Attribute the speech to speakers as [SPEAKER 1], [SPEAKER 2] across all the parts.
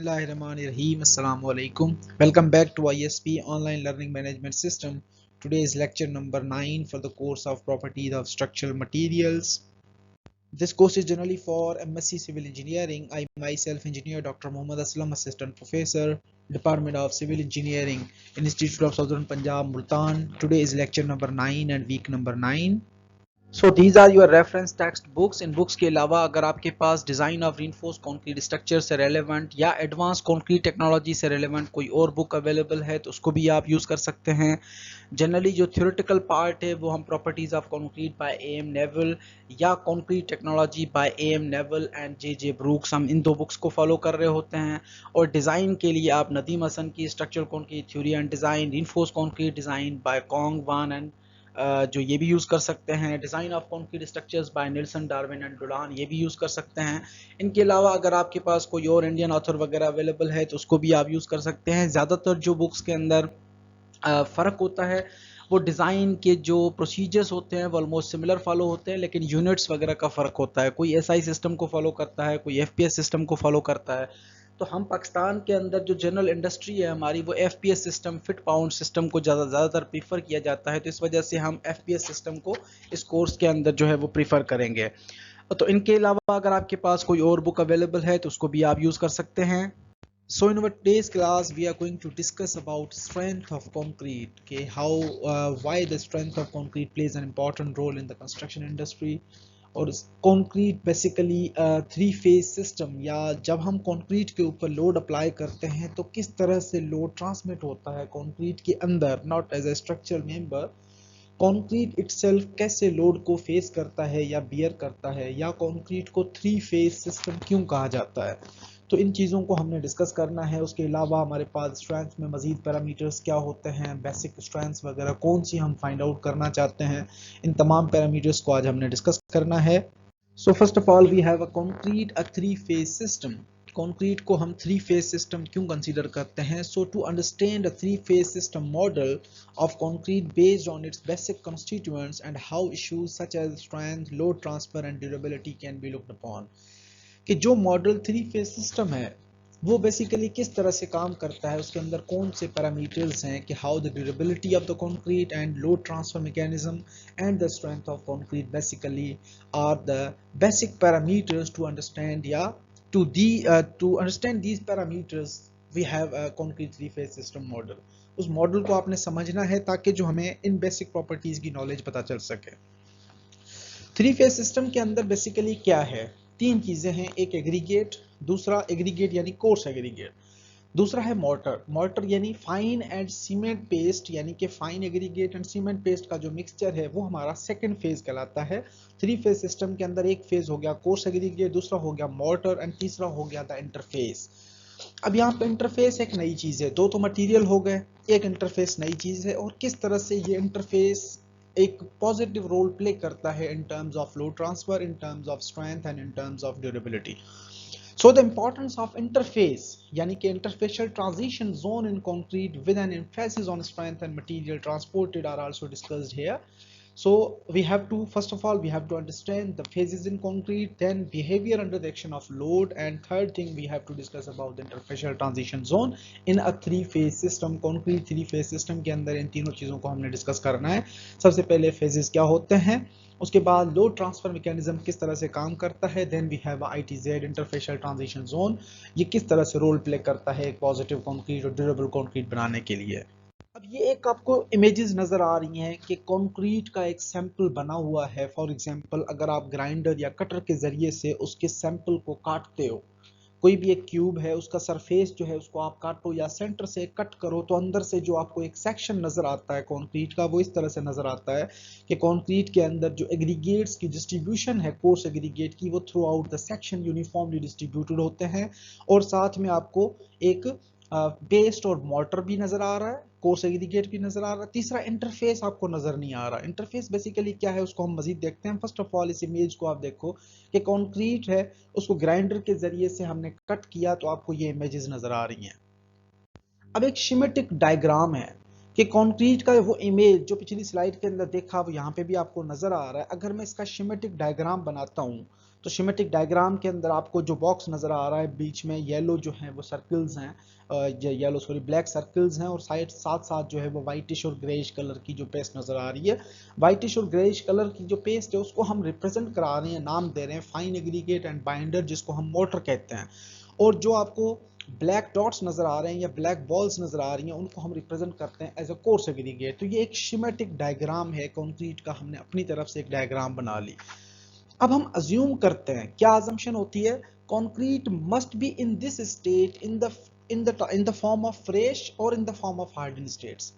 [SPEAKER 1] Bismillahirrahmanirrahim. Assalamu alaikum. Welcome back to ISP Online Learning Management System. Today is lecture number 9 for the course of Properties of Structural Materials. This course is generally for MSc Civil Engineering. I myself engineer Dr. Muhammad Aslam, Assistant Professor, Department of Civil Engineering, Institute of Southern Punjab, Multan. Today is lecture number 9 and week number 9. So these are your reference text books. इन books के अलावा अगर आपके पास design of reinforce concrete structure से relevant या advance concrete technology से relevant कोई और बुक अवेलेबल है तो उसको भी आप यूज़ कर सकते हैं। जनरली जो थ्योरेटिकल पार्ट है वो हम properties of concrete by M Neville या concrete technology by M Neville and J Brooks, हम इन दो बुक्स को फॉलो कर रहे होते हैं। और डिज़ाइन के लिए आप नदीम हसन की structural concrete theory and design, reinforce concrete design by Kong वान एंड जो ये भी यूज़ कर सकते हैं। Design of concrete structures by Nilson Darwin and Dolan, ये भी यूज़ कर सकते हैं। इनके अलावा अगर आपके पास कोई और इंडियन ऑथर वगैरह अवेलेबल है तो उसको भी आप यूज़ कर सकते हैं। ज़्यादातर जो बुक्स के अंदर फ़र्क होता है वो डिज़ाइन के जो प्रोसीजर्स होते हैं वो ऑलमोस्ट सिमिलर फॉलो होते हैं, लेकिन यूनिट्स वगैरह का फ़र्क होता है। कोई एसआई सिस्टम को फॉलो करता है, कोई एफपीएस सिस्टम को फॉलो करता है। तो हम पाकिस्तान के अंदर जो जनरल इंडस्ट्री है हमारी, वो FPS system, fit pound system को ज़्यादातर प्रीफर किया जाता है। तो इस वजह से हम एफपीएस सिस्टम को इस कोर्स के अंदर जो है वो प्रीफर करेंगे। तो इनके अलावा अगर आपके पास कोई और बुक अवेलेबल है तो उसको भी आप यूज़ कर सकते हैं। So in our today's class we are going to discuss about strength of concrete, okay, how why the strength of concrete plays an important role in the construction industry। और concrete basically three phase system, या जब हम concrete के ऊपर load apply करते हैं तो किस तरह से लोड ट्रांसमिट होता है कंक्रीट के अंदर, not as a structure member. Concrete itself कैसे लोड को फेस करता है या बियर करता है, या कंक्रीट को थ्री फेज सिस्टम क्यों कहा जाता है। तो इन चीज़ों को हमने डिस्कस करना है। उसके अलावा हमारे पास स्ट्रेंथ में मजीद पैरामीटर्स क्या होते हैं, बेसिक स्ट्रेंथ्स वगैरह कौन सी हम फाइंड आउट करना चाहते हैं, इन तमाम पैरामीटर्स को आज हमने डिस्कस करना है। So first of all we have a concrete a three phase system. Concrete को हम थ्री फेज सिस्टम क्यों कंसीडर करते हैं? So to understand a three phase system model of concrete based on its basic constituents and how issues such as strength, load transfer and durability can be looked upon। कि जो model three phase system है वो basically किस तरह से काम करता है, उसके अंदर कौन से पैरामीटर्स हैं, कि how the durability of the concrete and load transfer mechanism and the strength of concrete basically are the basic parameters to understand, या to understand these parameters we have a concrete three phase system model. उस model को आपने समझना है ताकि जो हमें इन बेसिक प्रॉपर्टीज की नॉलेज पता चल सके। थ्री फेज सिस्टम के अंदर बेसिकली क्या है, तीन चीजें हैं। एक एग्रीगेट, दूसरा एग्रीगेट यानी कोर्स एग्रीगेट, दूसरा है मोर्टर। मोर्टर यानी फाइन एंड सीमेंट पेस्ट, यानी कि fine aggregate and cement paste का जो मिक्सचर है वो हमारा सेकंड फेज कहलाता है। थ्री फेज सिस्टम के अंदर एक फेज हो गया कोर्स एग्रीगेट, दूसरा हो गया मोर्टर एंड तीसरा हो गया द इंटरफेस। अब यहाँ पे इंटरफेस एक नई चीज है, दो तो मटेरियल हो गए, एक इंटरफेस नई चीज है। और किस तरह से ये इंटरफेस एक पॉजिटिव रोल प्ले करता है in terms of load transfer, in terms of strength and in terms of durability. So the importance of interface, यानी कि interfacial transition zone in concrete with an emphasis on strength and material transported are also discussed here. So we have to, first of all we have to understand the phases in concrete, then behavior under the action of load, and third thing we have to discuss about the interfacial transition zone in a three phase system। concrete three phase system के अंदर इन तीनों चीज़ों को हमने discuss करना है। सबसे पहले phases क्या होते हैं, उसके बाद लोड ट्रांसफर मैकेनिज्म किस तरह से काम करता है, then we have ITZ interfacial transition zone, ये किस तरह से रोल प्ले करता है एक पॉजिटिव कंक्रीट और ड्यूरेबल कंक्रीट बनाने के लिए। अब ये एक आपको इमेजेस नज़र आ रही हैं कि कंक्रीट का एक सैंपल बना हुआ है। फॉर एग्जांपल अगर आप ग्राइंडर या कटर के ज़रिए से उसके सैंपल को काटते हो, कोई भी एक क्यूब है उसका सरफेस जो है उसको आप काटो या सेंटर से कट करो, तो अंदर से जो आपको एक सेक्शन नज़र आता है कंक्रीट का, वो इस तरह से नज़र आता है कि कंक्रीट के अंदर जो एग्रीगेट्स की डिस्ट्रीब्यूशन है कोर्स एग्रीगेट की, वो through out the section uniformly distributed होते हैं। और साथ में आपको एक पेस्ट और मोर्टर भी नजर आ रहा है, कोर्स एग्रीगेट भी नजर आ रहा है। तीसरा इंटरफेस आपको नजर नहीं आ रहा। इंटरफेस बेसिकली क्या है उसको हम मजीद देखते हैं। फर्स्ट ऑफ ऑल इस इमेज को आप देखो कि कंक्रीट है, उसको ग्राइंडर के जरिए से हमने कट किया तो आपको ये इमेजेस नजर आ रही हैं। अब एक शिमेटिक डायग्राम है कि कंक्रीट का वो इमेज जो पिछली स्लाइड के अंदर देखा वो यहाँ पे भी आपको नजर आ रहा है। अगर मैं इसका शिमेटिक डायग्राम बनाता हूँ तो शिमेटिक डायग्राम के अंदर आपको जो बॉक्स नजर आ रहा है बीच में येलो जो है वो सर्कल्स हैं, येलो सॉरी ब्लैक सर्कल्स हैं, और साथ साथ जो है वो व्हाइटिश और ग्रेइश कलर की जो पेस्ट नजर आ रही है। व्हाइटिश और ग्रेइश कलर की जो पेस्ट है उसको हम रिप्रेजेंट करा रहे हैं, नाम दे रहे हैं फाइन एग्रीगेट एंड बाइंडर, जिसको हम मोटर कहते हैं। और जो आपको ब्लैक डॉट्स नजर आ रहे हैं या ब्लैक बॉल्स नजर आ रही हैं उनको हम रिप्रेजेंट करते हैं एज अ कोर्स एग्रीगेट। तो ये एक शिमेटिक डायग्राम है कंक्रीट का, हमने अपनी तरफ से एक डायग्राम बना ली। अब हम अज्यूम करते हैं, क्या अजम्पशन होती है, concrete must be in this state in the form of fresh और in the form of harden states.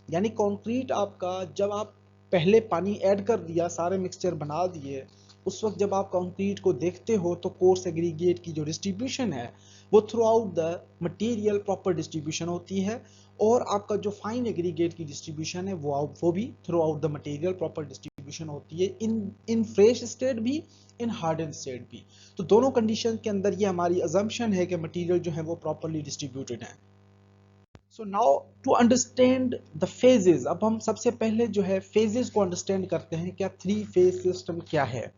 [SPEAKER 1] यानी कंक्रीट आपका जब आप पहले पानी ऐड कर दिया, सारे मिक्सचर बना दिए, उस वक्त जब आप कंक्रीट को देखते हो तो कोर्स एग्रीगेट की जो डिस्ट्रीब्यूशन है वो through out the material proper distribution होती है, और आपका जो फाइन एग्रीगेट की डिस्ट्रीब्यूशन है वो भी through out the material proper distribution होती है, इन फ्रेश स्टेट भी, इन हार्डन स्टेट भी। तो दोनों कंडीशन के अंदर ये हमारी अजम्पशन है कि मटेरियल जो है वो प्रॉपरली डिस्ट्रीब्यूटेड है। So now to understand the phases, अब हम सबसे पहले जो है फेजेस को अंडरस्टैंड करते हैं, क्या थ्री फेज सिस्टम क्या है।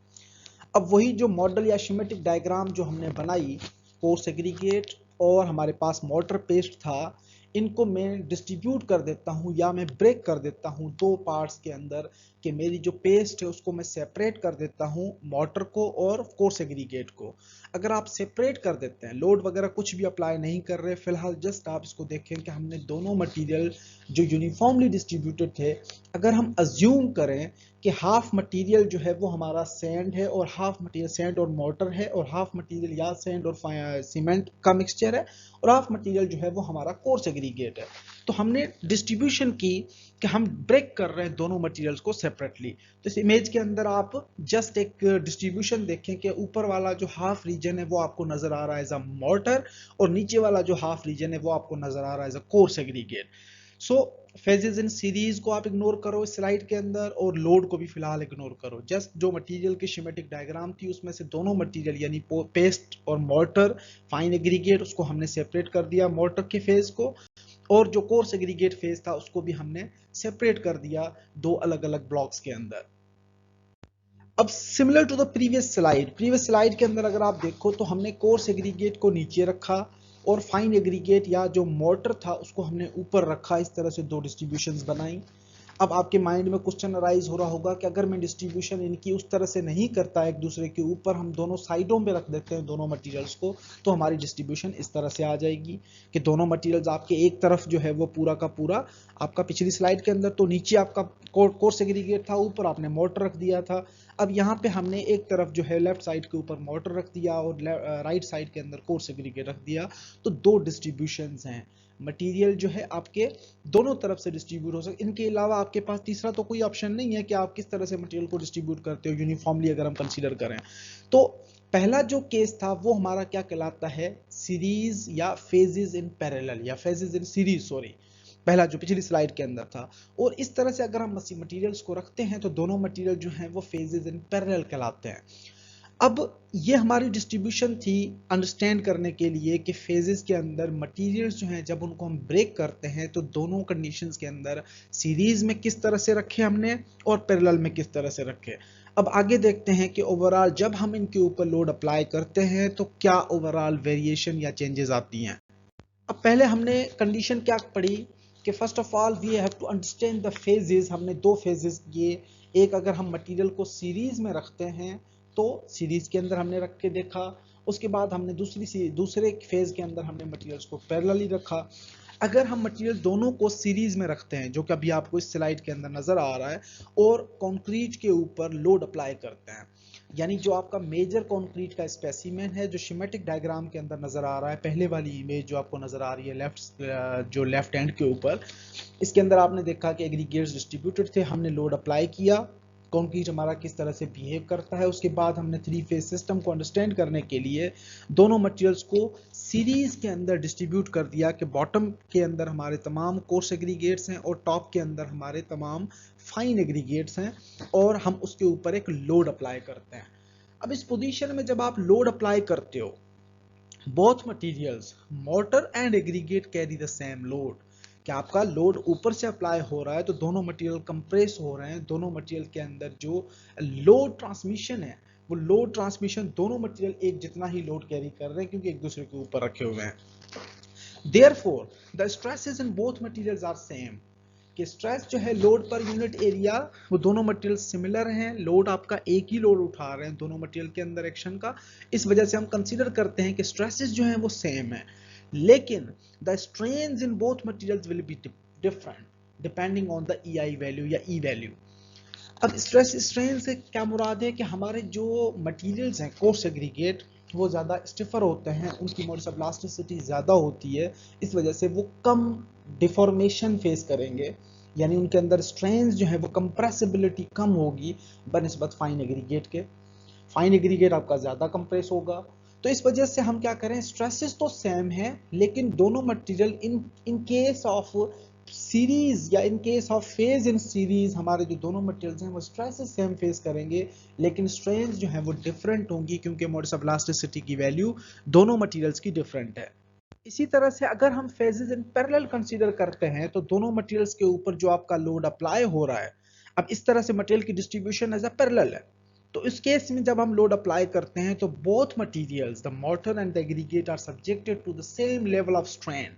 [SPEAKER 1] अब वही जो मॉडल या शिमेटिक डायग्राम जो हमने बनाई, कोर्स एग्रीगेट और हमारे पास मोटर पेस्ट था, इनको मैं डिस्ट्रीब्यूट कर देता हूं या मैं ब्रेक कर देता हूं दो पार्ट्स के अंदर, कि मेरी जो पेस्ट है उसको मैं सेपरेट कर देता हूं मोटर को और कोर्स एग्रीगेट को। अगर आप सेपरेट कर देते हैं, लोड वगैरह कुछ भी अप्लाई नहीं कर रहे फिलहाल, जस्ट आप इसको देखें कि हमने दोनों मटेरियल जो यूनिफॉर्मली डिस्ट्रीब्यूटेड थे, अगर हम अज्यूम करें कि हाफ मटेरियल जो है वो हमारा सैंड है और हाफ मटेरियल सैंड और मोटर है, और हाफ मटेरियल या सैंड और सीमेंट का मिक्सचर है, और हाफ मटेरियल जो है वो हमारा कोर्स एग्रीगेट है। तो हमने डिस्ट्रीब्यूशन की कि हम ब्रेक कर रहे हैं दोनों मटेरियल्स को सेपरेटली। तो इस इमेज के अंदर आप जस्ट एक डिस्ट्रीब्यूशन देखें कि ऊपर वाला जो हाफ रीजन है वो आपको नजर आ रहा है एज अ मोटर, और नीचे वाला जो हाफ रीजन है वो आपको नजर आ रहा है as a coarse aggregate. So phases in series को आप इग्नोर करो इस स्लाइड के अंदर, और लोड को भी फिलहाल इग्नोर करो। जस्ट जो मटेरियल की शिमेटिक डायग्राम थी उसमें से दोनों मटेरियल यानी पेस्ट और मोटर फाइन एग्रीगेट उसको हमने सेपरेट कर दिया मोटर के फेज को, और जो कोर्स एग्रीगेट फेज था उसको भी हमने सेपरेट कर दिया दो अलग अलग ब्लॉक्स के अंदर। अब similar to the previous slide के अंदर अगर आप देखो तो हमने कोर्स एग्रीगेट को नीचे रखा और फाइन एग्रीगेट या जो मोटर था उसको हमने ऊपर रखा, इस तरह से दो डिस्ट्रीब्यूशंस बनाई। अब आपके माइंड में क्वेश्चन अराइज हो रहा होगा कि अगर मैं डिस्ट्रीब्यूशन इनकी उस तरह से नहीं करता एक दूसरे के ऊपर, हम दोनों साइडों पे रख देते हैं दोनों मटेरियल्स को, तो हमारी डिस्ट्रीब्यूशन इस तरह से आ जाएगी कि दोनों मटेरियल्स आपके एक तरफ जो है वो पूरा का पूरा आपका पिछली स्लाइड के अंदर तो नीचे आपका कोर्स एग्रीगेट था, ऊपर आपने मोटर रख दिया था। अब यहाँ पे हमने एक तरफ जो है लेफ्ट साइड के ऊपर मोटर रख दिया और राइट साइड के अंदर कोर्स एग्रीगेट रख दिया, तो दो डिस्ट्रीब्यूशंस हैं। मटेरियल जो है आपके दोनों तरफ से डिस्ट्रीब्यूट हो सकते, इनके अलावा आपके पास तीसरा तो कोई ऑप्शन नहीं है कि आप किस तरह से मटेरियल को डिस्ट्रीब्यूट करते हो यूनिफॉर्मली अगर हम कंसीडर करें। तो पहला जो केस था वो हमारा क्या कहलाता है, सीरीज या फेजेस इन पैरेलल या फेजेस इन सीरीज, सॉरी, पहला जो पिछली स्लाइड के अंदर था। और इस तरह से अगर हम मटेरियल्स को रखते हैं तो दोनों मटेरियल जो हैं वो फेजेस इन पैरेलल कहलाते हैं। अब ये हमारी डिस्ट्रीब्यूशन थी अंडरस्टैंड करने के लिए कि फेजेस के अंदर मटेरियल्स जो हैं जब उनको हम ब्रेक करते हैं तो दोनों कंडीशंस के अंदर सीरीज में किस तरह से रखे हमने और पैरेलल में किस तरह से रखे। अब आगे देखते हैं कि ओवरऑल जब हम इनके ऊपर लोड अप्लाई करते हैं तो क्या ओवरऑल वेरिएशन या चेंजेस आती हैं। अब पहले हमने कंडीशन क्या पढ़ी कि first of all we have to understand the phases, हमने दो फेजेस किए। एक, अगर हम मटेरियल को सीरीज में रखते हैं तो सीरीज के अंदर हमने रख के देखा, उसके बाद हमने दूसरे फेज के अंदर हमने मटेरियल्स को पैरेलली रखा। अगर हम मटेरियल दोनों को सीरीज में रखते हैं जो कि अभी आपको इस स्लाइड के अंदर नजर आ रहा है, और कंक्रीट के ऊपर लोड अप्लाई करते हैं, यानी जो आपका मेजर कंक्रीट का स्पेसिमेन है जो शिमेटिक डायग्राम के अंदर नजर आ रहा है, पहले वाली इमेज जो आपको नजर आ रही है जो लेफ्ट हैंड के ऊपर, इसके अंदर आपने देखा कि एग्रीगेट्स डिस्ट्रीब्यूटेड थे, हमने लोड अप्लाई किया, कंक्रीट हमारा किस तरह से बिहेव करता है। उसके बाद हमने थ्री फेज सिस्टम को अंडरस्टैंड करने के लिए दोनों मटेरियल्स को सीरीज के अंदर डिस्ट्रीब्यूट कर दिया कि बॉटम के अंदर हमारे तमाम कोर्स एग्रीगेट्स हैं और टॉप के अंदर हमारे तमाम फाइन एग्रीगेट्स हैं, और हम उसके ऊपर एक लोड अप्लाई करते हैं। अब इस पोजीशन में जब आप लोड अप्लाई करते हो, both materials motor and aggregate carry the same load, कि आपका लोड ऊपर से अप्लाई हो रहा है तो दोनों मटेरियल कंप्रेस हो रहे हैं, दोनों मटेरियल के अंदर जो लोड ट्रांसमिशन है वो लोड ट्रांसमिशन दोनों मटेरियल एक जितना ही लोड कैरी कर रहे हैं क्योंकि एक दूसरे के ऊपर रखे हुए हैं। Therefore, the stresses in both materials are same. कि स्ट्रेस जो है लोड पर यूनिट एरिया वो दोनों मटेरियल सिमिलर हैं, लोड आपका एक ही लोड उठा रहे हैं दोनों मटेरियल के अंदर एक्शन का, इस वजह से हम कंसीडर करते हैं कि स्ट्रेसेस जो हैं वो सेम है। लेकिन the strains in both materials will be different depending on the EI value या E वैल्यू। अब स्ट्रेस स्ट्रेन से क्या मुराद है कि हमारे जो मटेरियल्स हैं कोर्स एग्रीगेट वो ज़्यादा स्टिफर होते हैं, उनकी मोड्स ऑफ इलास्टिसिटी ज़्यादा होती है, इस वजह से वो कम डिफॉर्मेशन फेस करेंगे, यानी उनके अंदर स्ट्रेन जो है वो कंप्रेसिबिलिटी कम होगी बनिस्बत फाइन एग्रीगेट के। फाइन एग्रीगेट आपका ज़्यादा कंप्रेस होगा। तो इस वजह से हम क्या करें, स्ट्रेसेस तो सेम है लेकिन दोनों material in case of series या in case of phase in series हमारे जो दोनों मटेरियल्स हैं वो स्ट्रेसेस सेम फेस करेंगे लेकिन स्ट्रेन्स जो हैं वो डिफरेंट होंगी क्योंकि मोड्स ऑफ इलास्टिसिटी की वैल्यू दोनों मटेरियल्स की डिफरेंट है। इसी तरह से अगर हम फेजेस इन पैरेलल कंसीडर करते हैं तो दोनों मटेरियल्स के ऊपर जो आपका लोड अप्लाई हो रहा है, अब इस तरह से मटेरियल की डिस्ट्रीब्यूशन एज अ पैरेलल है, तो इस केस में जब हम लोड अप्लाई करते हैं तो both materials the mortar and the aggregate are subjected to the same level of strain.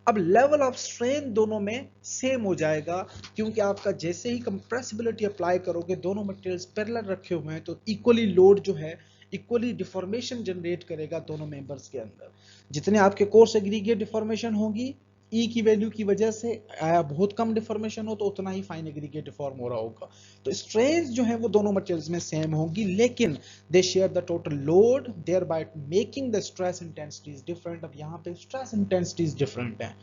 [SPEAKER 1] अब लेवल ऑफ स्ट्रेन दोनों में सेम हो जाएगा क्योंकि आपका जैसे ही कंप्रेसिबिलिटी अप्लाई करोगे दोनों मटेरियल्स पैरेलल रखे हुए हैं तो इक्वली लोड जो है इक्वली डिफॉर्मेशन जनरेट करेगा दोनों मेंबर्स के अंदर। जितने आपके कोर्स एग्रीगेट डिफॉर्मेशन होगी ई की वैल्यू की वजह से बहुत कम डिफॉर्मेशन हो तो उतना ही फाइन एग्रीगेट डिफॉर्म हो रहा होगा। तो स्ट्रेन्स जो है वो दोनों मटेरियल्स में सेम होगी लेकिन they share the total load there by making the stress intensities different. अब यहाँ पे स्ट्रेस इंटेंसिटीज डिफरेंट हैं।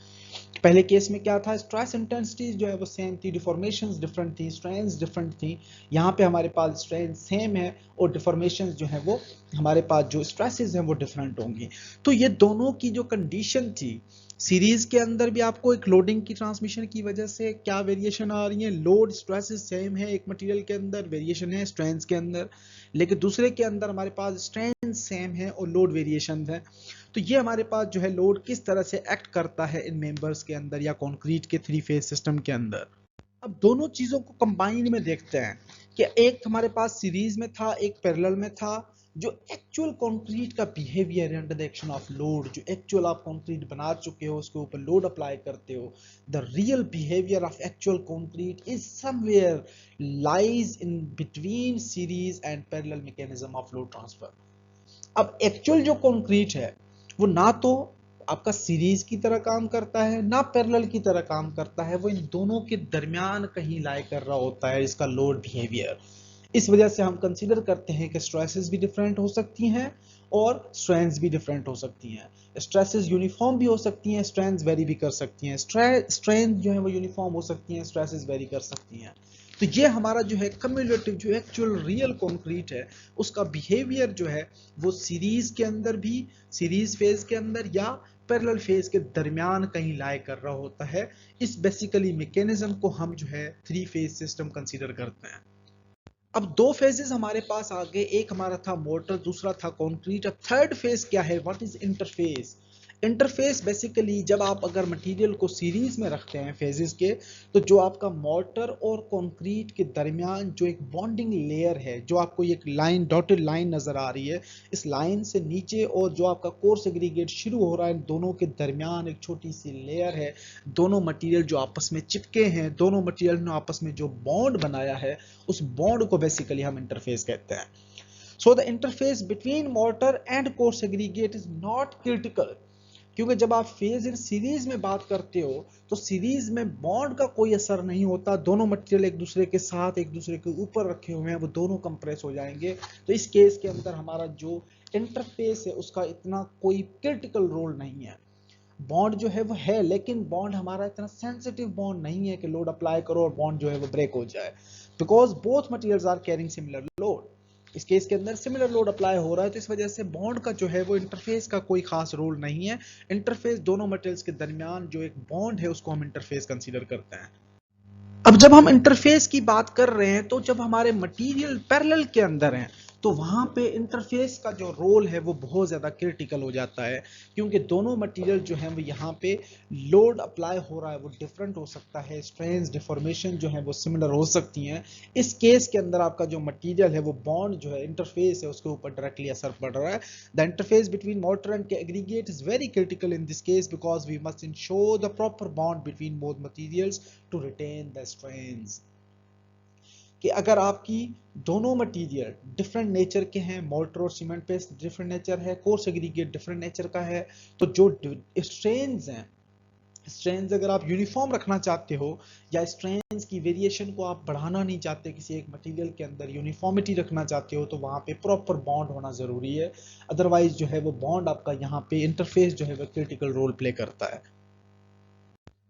[SPEAKER 1] पहले केस में क्या था, स्ट्रेस इंटेंसिटीज जो है वो सेम थी, डिफॉर्मेशंस डिफरेंट थी, स्ट्रेन्स डिफरेंट थी। यहाँ पे हमारे पास स्ट्रेन सेम है और डिफॉर्मेशंस जो है वो हमारे पास जो स्ट्रेसेस हैं वो डिफरेंट होंगी। तो ये दोनों की जो कंडीशन थी, सीरीज के अंदर भी आपको एक लोडिंग की ट्रांसमिशन की वजह से क्या वेरिएशन आ रही है, लोड स्ट्रेसेस सेम है एक मटेरियल के अंदर, वेरिएशन है स्ट्रेन्स के अंदर, लेकिन दूसरे के अंदर हमारे पास स्ट्रेन सेम है और लोड वेरिएशन है। तो ये हमारे पास जो है लोड किस तरह से एक्ट करता है इन मेंबर्स के अंदर या कंक्रीट के थ्री फेज सिस्टम के अंदर। अब दोनों चीजों को कंबाइन में देखते हैं कि एक हमारे पास सीरीज में था एक पैरेलल में था। जो एक्चुअल कंक्रीट का behaviour under the action of load, जो एक्चुअल आप कंक्रीट बना चुके हो उसके ऊपर लोड अप्लाई करते हो, the real behaviour of actual concrete is somewhere lies in between series and parallel mechanism of load transfer. अब एक्चुअल जो कंक्रीट है वो ना तो आपका सीरीज की तरह काम करता है ना पैरेलल की तरह काम करता है, वो इन दोनों के दरमियान कहीं लाई कर रहा होता है इसका लोड बिहेवियर। इस वजह से हम कंसीडर करते हैं कि स्ट्रेसेस भी डिफरेंट हो सकती हैं और स्ट्रेन्स भी डिफरेंट हो सकती हैं। स्ट्रेसेस यूनिफॉर्म भी हो सकती हैं, स्ट्रेन्स वेरी भी कर सकती हैं। स्ट्रेन जो है वो यूनिफॉर्म हो सकती हैं, स्ट्रेसेस वेरी कर सकती हैं। तो ये हमारा जो है कम्युलेटिव जो एक्चुअल रियल कंक्रीट है उसका बिहेवियर जो है वो सीरीज के अंदर भी, सीरीज फेज के अंदर या पैरेलल फेज के दरमियान कहीं लाई कर रहा होता है। इस बेसिकली मैकेनिज्म को हम जो है थ्री फेज सिस्टम कंसीडर करते हैं। अब दो फेजेस हमारे पास आ गए, एक हमारा था मोटर, दूसरा था कंक्रीट। अब थर्ड फेज क्या है, what is interface. Interface basically जब आप अगर मटेरियल को सीरीज में रखते हैं फेजेस के, तो जो आपका मोटर और कंक्रीट के दरमियान जो एक बॉन्डिंग लेयर है, जो आपको एक लाइन डॉटेड लाइन नजर आ रही है, इस लाइन से नीचे और जो आपका कोर्स एग्रीगेट शुरू हो रहा है, दोनों के दरमियान एक छोटी सी लेयर है। दोनों मटेरियल जो आपस में चिपके हैं, दोनों मटेरियल ने आपस में जो बॉन्ड बनाया है, उस बॉन्ड को बेसिकली हम इंटरफेस कहते हैं। So the interface between motor and coarse aggregate is not critical, क्योंकि जब आप फेज इन सीरीज में बात करते हो तो सीरीज में बॉन्ड का कोई असर नहीं होता, दोनों मटेरियल एक दूसरे के साथ एक दूसरे के ऊपर रखे हुए हैं, वो दोनों कंप्रेस हो जाएंगे। तो इस केस के अंदर हमारा जो इंटरफेस है उसका इतना कोई क्रिटिकल रोल नहीं है। बॉन्ड जो है वो है लेकिन बॉन्ड हमारा इतना सेंसिटिव बॉन्ड नहीं है कि लोड अप्लाई करो और बॉन्ड जो है वो ब्रेक हो जाए, because both materials are carrying similar load. इस केस के अंदर सिमिलर लोड अप्लाई हो रहा है, तो इस वजह से बॉन्ड का जो है वो इंटरफेस का कोई खास रोल नहीं है। इंटरफेस दोनों मटेरियल्स के दरमियान जो एक बॉन्ड है उसको हम इंटरफेस कंसीडर करते हैं। अब जब हम इंटरफेस की बात कर रहे हैं तो जब हमारे मटेरियल पैरेलल के अंदर हैं तो वहाँ पे इंटरफेस का जो रोल है वो बहुत ज़्यादा क्रिटिकल हो जाता है, क्योंकि दोनों मटेरियल जो है वो यहाँ पे लोड अप्लाई हो रहा है वो डिफरेंट हो सकता है, स्ट्रेंस डिफॉर्मेशन जो है वो सिमिलर हो सकती हैं। इस केस के अंदर आपका जो मटेरियल है वो बॉन्ड जो है इंटरफेस है उसके ऊपर डायरेक्टली असर पड़ रहा है। The interface between mortar and aggregate is very critical in this case because we must ensure the proper bond between both materials to retain the strains. कि अगर आपकी दोनों मटेरियल डिफरेंट नेचर के हैं, मोर्टर और सीमेंट पेस्ट डिफरेंट नेचर है, coarse aggregate different nature का है, तो जो स्ट्रेंस हैं, स्ट्रेंस अगर आप यूनिफॉर्म रखना चाहते हो या स्ट्रेंस की वेरिएशन को आप बढ़ाना नहीं चाहते, किसी एक मटेरियल के अंदर यूनिफॉर्मिटी रखना चाहते हो, तो वहां पे प्रॉपर बॉन्ड होना जरूरी है। अदरवाइज जो है वो बॉन्ड आपका यहाँ पे इंटरफेस जो है वो क्रिटिकल रोल प्ले करता है।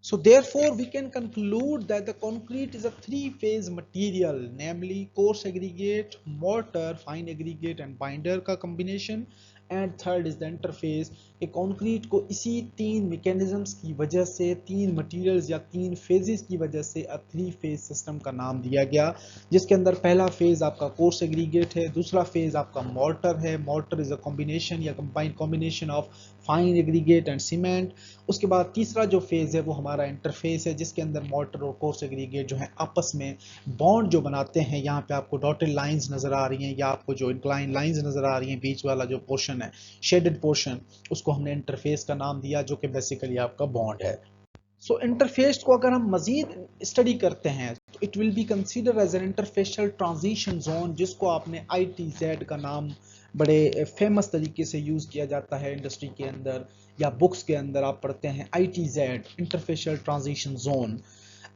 [SPEAKER 1] So therefore we can conclude that the concrete is a three-phase material, namely coarse aggregate, mortar, fine aggregate and binder का combination, and third is the interface कि कंक्रीट को इसी तीन मैकेनिज्म्स की वजह से, तीन मटेरियल्स या तीन फेजेस की वजह से अ थ्री फेज सिस्टम का नाम दिया गया, जिसके अंदर पहला फेज आपका कोर्स एग्रीगेट है, दूसरा फेज आपका मोर्टर है, मोर्टर इज अ कॉम्बिनेशन या combined combination of fine aggregate and cement. उसके बाद तीसरा जो फेज है वो हमारा इंटरफेस है, जिसके अंदर मोर्टर और कोर्स एग्रीगेट जो है आपस में बॉन्ड जो बनाते हैं। यहाँ पे आपको डॉटेड लाइंस नजर आ रही हैं या आपको जो इंक्लाइन लाइंस नजर आ रही हैं, बीच वाला जो पोर्शन है शेडेड पोर्शन, उसको हमने इंटरफेस का नाम दिया, जो कि बेसिकली आपका बॉन्ड है। सो इंटरफेस को अगर हम मजीद स्टडी करते हैं तो it will be consider as an interfacial transition zone, जिसको आपने ITZ का नाम बड़े फेमस तरीके से यूज किया जाता है इंडस्ट्री के अंदर या बुक्स के अंदर आप पढ़ते हैं ITZ, इंटरफेशियल ट्रांजिशन जोन।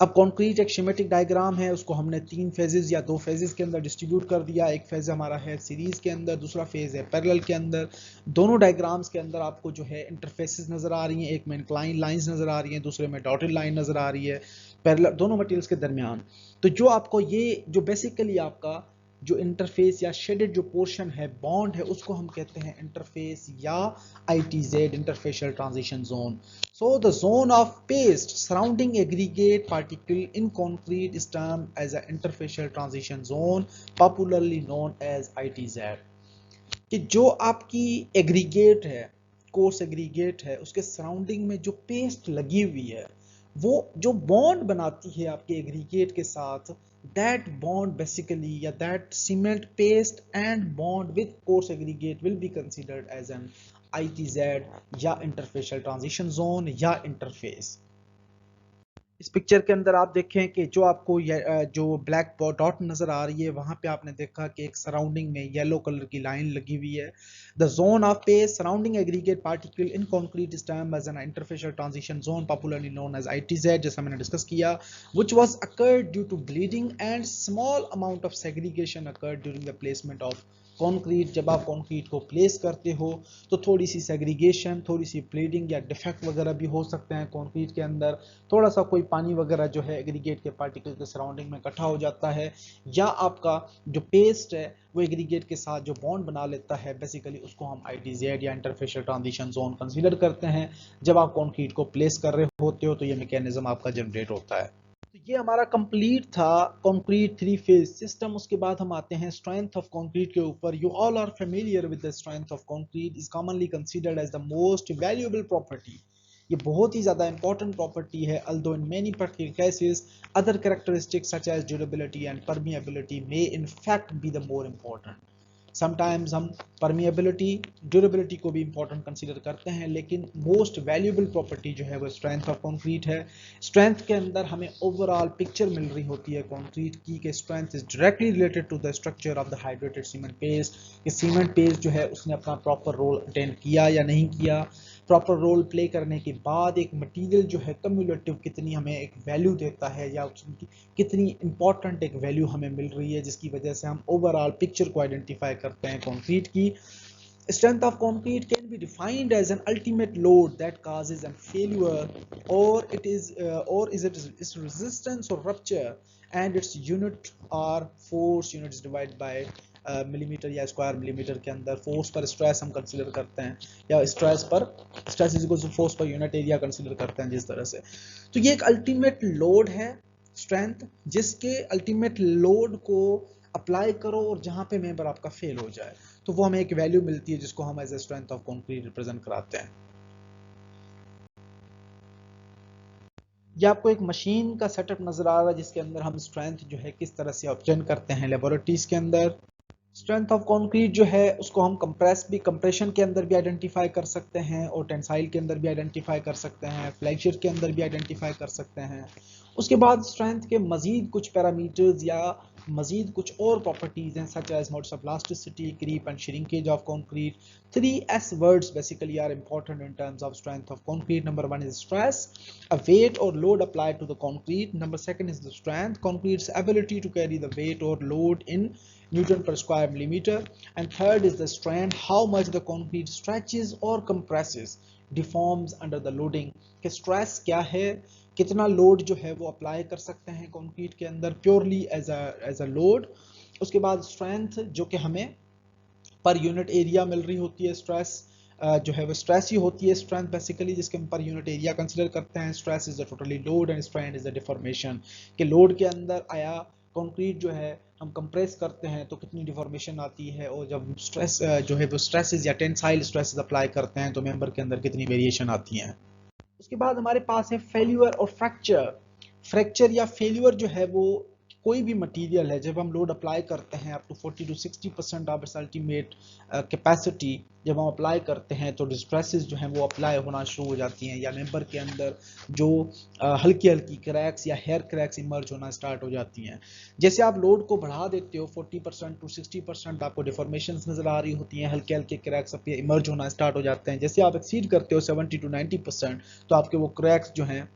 [SPEAKER 1] अब कॉन्क्रीट एक शिमेटिक डायग्राम है, उसको हमने तीन फेजेस या दो फेजेस के अंदर डिस्ट्रीब्यूट कर दिया। एक फेज हमारा है सीरीज के अंदर, दूसरा फेज है पैरेलल के अंदर। दोनों डायग्राम्स के अंदर आपको जो है इंटरफेसेस नजर आ रही हैं, एक में इंक्लाइन लाइंस नजर आ रही हैं, दूसरे में डॉटेड लाइन नजर आ रही है पैरेलल दोनों मटेरियल्स के दरमियान। तो जो आपको ये जो बेसिकली आपका जो इंटरफेस या शेडेड जो पोर्शन है, बॉन्ड है, उसको हम कहते हैं इंटरफेस या ITZ, interfacial transition zone. So the zone of paste surrounding aggregate particle in concrete is termed as an interfacial transition zone, popularly known as ITZ। कि जो आपकी एग्रीगेट है, कोर्स एग्रीगेट है, उसके सराउंडिंग में जो पेस्ट लगी हुई है, वो जो बॉन्ड बनाती है आपके एग्रीगेट के साथ, दैट बॉन्ड बेसिकली या that cement paste and bond with coarse aggregate will be considered as an ITZ या इंटरफेशियल ट्रांजिशन जोन या इंटरफेस। इस पिक्चर के अंदर आप देखें कि जो आपको जो ब्लैक डॉट नजर आ रही है, वहां पे आपने देखा कि एक सराउंडिंग में येलो कलर की लाइन लगी हुई है। The zone of paste surrounding aggregate particle in concrete is termed as an interfacial transition zone, popularly known as ITZ, जैसा मैंने डिस्कस किया, which was occurred due to bleeding and small amount of segregation occurred during the placement of concrete. जब आप concrete को place करते हो तो थोड़ी सी सेग्रीगेशन, थोड़ी सी ब्लीडिंग या डिफेक्ट वगैरह भी हो सकते हैं कंक्रीट के अंदर, थोड़ा सा कोई पानी वगैरह जो है एग्रीगेट के पार्टिकल के सराउंडिंग में इकट्ठा हो जाता है, या आपका जो पेस्ट है वो एग्रीगेट के साथ जो बॉन्ड बना लेता है, बेसिकली उसको हम ITZ या इंटरफेशियल ट्रांजिशन जोन कंसीडर करते हैं। जब आप कंक्रीट को प्लेस कर रहे होते हो तो ये मैकेनिज्म आपका जनरेट होता है। तो ये हमारा कंप्लीट था कंक्रीट थ्री फेज सिस्टम। उसके बाद हम आते हैं स्ट्रेंथ ऑफ कंक्रीट के ऊपर। You all are familiar with the strength of concrete is commonly considered as the most valuable property. ये बहुत ही ज्यादा इंपॉर्टेंट प्रॉपर्टी है, although in many particular cases other characteristics such as durability and permeability may in fact be the more important। Sometimes हम permeability, durability को भी important consider करते हैं, लेकिन मोस्ट वैल्यूएबल प्रॉपर्टी जो है वो स्ट्रेंथ ऑफ कंक्रीट है। स्ट्रेंथ के अंदर हमें ओवरऑल पिक्चर मिल रही होती है कंक्रीट की कि strength is directly related to the structure of the hydrated cement paste, कि सीमेंट पेस्ट जो है उसने अपना प्रॉपर रोल अटेंड किया या नहीं किया। प्रॉपर रोल प्ले करने के बाद एक मटेरियल जो है कम्युलेटिव कितनी हमें एक वैल्यू देता है या उसकी कितनी इंपॉर्टेंट एक वैल्यू हमें मिल रही है, जिसकी वजह से हम ओवरऑल पिक्चर को आइडेंटिफाई करते हैं कंक्रीट की। Strength of concrete can be defined as an ultimate load that causes a failure, or is it its resistance or rupture, and its unit or force unit is divided by millimetre या square millimetre के अंदर। Force पर stress हम consider करते हैं, या stress is equal to force पर unit area consider करते हैं जिस तरह से। तो ये एक अल्टीमेट लोड है स्ट्रेंथ, जिसके अल्टीमेट लोड को अप्लाई करो और जहां पे मेंबर आपका फेल हो जाए, तो वो हमें एक वैल्यू मिलती है जिसको हम as a strength of concrete represent कराते हैं। ये आपको एक मशीन का सेटअप नजर आ रहा है जिसके अंदर हम स्ट्रेंथ जो है किस तरह से ऑब्टेन करते हैं लेबोरेटरीज के अंदर। स्ट्रेंथ ऑफ कंक्रीट जो है उसको हम कंप्रेशन के अंदर भी आइडेंटिफाई कर सकते हैं और टेंसाइल के अंदर भी आइडेंटिफाई कर सकते हैं, फ्लेक्सचर के अंदर भी आइडेंटिफाई कर सकते हैं। उसके बाद स्ट्रेंथ के मजीद कुछ पैरामीटर्स या मजीद कुछ और प्रॉपर्टीज हैं such as modes of elasticity, creep and shrinkage of concrete. 3S words basically are important in terms of strength of concrete. Number one is stress, a weight or load applied to the concrete. Number second is the strength, concrete's ability to carry the weight or load in Newton per square millimeter. And third is the strain, how much the concrete stretches or compresses, deforms under the loading. कि stress क्या है, कितना load जो है वो apply कर सकते हैं कंक्रीट के अंदर प्योरली एज अ लोड। उसके बाद स्ट्रेंथ जो कि हमें पर यूनिट एरिया मिल रही होती है, स्ट्रेस जो है वो स्ट्रेस ही होती है स्ट्रेंथ बेसिकली, जिसके हम पर यूनिट एरिया कंसीडर करते हैं। Stress is the totally load and strain is the deformation, कि लोड के अंदर आया कंक्रीट जो है हम कंप्रेस करते हैं तो कितनी डिफॉर्मेशन आती है, और जब स्ट्रेस जो है वो स्ट्रेसेस या टेंसाइल स्ट्रेसेस अप्लाई करते हैं तो मेंबर के अंदर कितनी वेरिएशन आती हैं। उसके बाद हमारे पास है फेल्यूर और फ्रैक्चर। फ्रैक्चर या फेल्यूर जो है वो कोई भी मटेरियल है जब हम लोड अप्लाई करते हैं up to 40 to 60% of its ultimate capacity, जब हम अप्लाई करते हैं तो डिस्ट्रेसेस जो हैं वो अप्लाई होना शुरू हो जाती हैं, या मेंबर के अंदर जो हल्की हल्की क्रैक्स या हेयर क्रैक्स इमर्ज होना स्टार्ट हो जाती हैं। जैसे आप लोड को बढ़ा देते हो 40% to 60%, आपको डिफॉर्मेशंस नजर आ रही होती हैं, हल्के हल्के क्रैक्स इमर्ज होना स्टार्ट हो जाते हैं। जैसे आप एक्सीड करते हो 70 to 90% तो आपके वो क्रैक्स जो हैं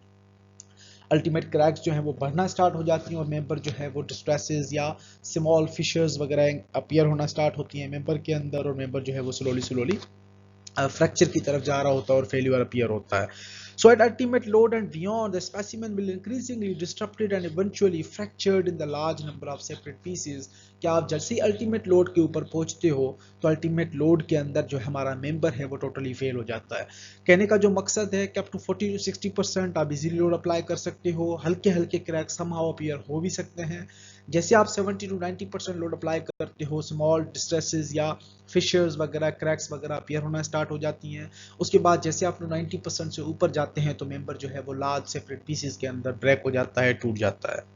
[SPEAKER 1] अल्टीमेट क्रैक्स जो हैं वो बढ़ना स्टार्ट हो जाती हैं, और मेंबर जो है वो डिस्ट्रेसेस या स्मॉल फिशर्स वगैरह अपीयर होना स्टार्ट होती हैं मेंबर के अंदर, और मेंबर जो है वो स्लोली फ्रैक्चर की तरफ जा रहा होता है और फेल्यूर अपीयर होता है। So at ultimate load and beyond, the specimen will increasingly disrupted and eventually fractured in the large number of separate pieces. क्या आप जैसे ही अल्टीमेट लोड के ऊपर पहुंचते हो तो अल्टीमेट लोड के अंदर जो हमारा मेंबर है वो टोटली फेल हो जाता है। कहने का जो मकसद है कि अप टू 40 to 60% आप इजीली लोड अप्लाई कर सकते हो, हल्के हल्के क्रैक समहाउ अपीयर हो भी सकते हैं। जैसे आप 70 to 90% लोड अप्लाई करते हो, स्मॉल डिस्ट्रेसेस या फिशर्स वगैरह क्रैक्स वगैरह अपीयर होना स्टार्ट हो जाती हैं। उसके बाद जैसे आप 90% से ऊपर जाते हैं तो मेंबर जो है वो लार्ज सेपरेट पीसेस के अंदर ब्रेक हो जाता है, टूट जाता है।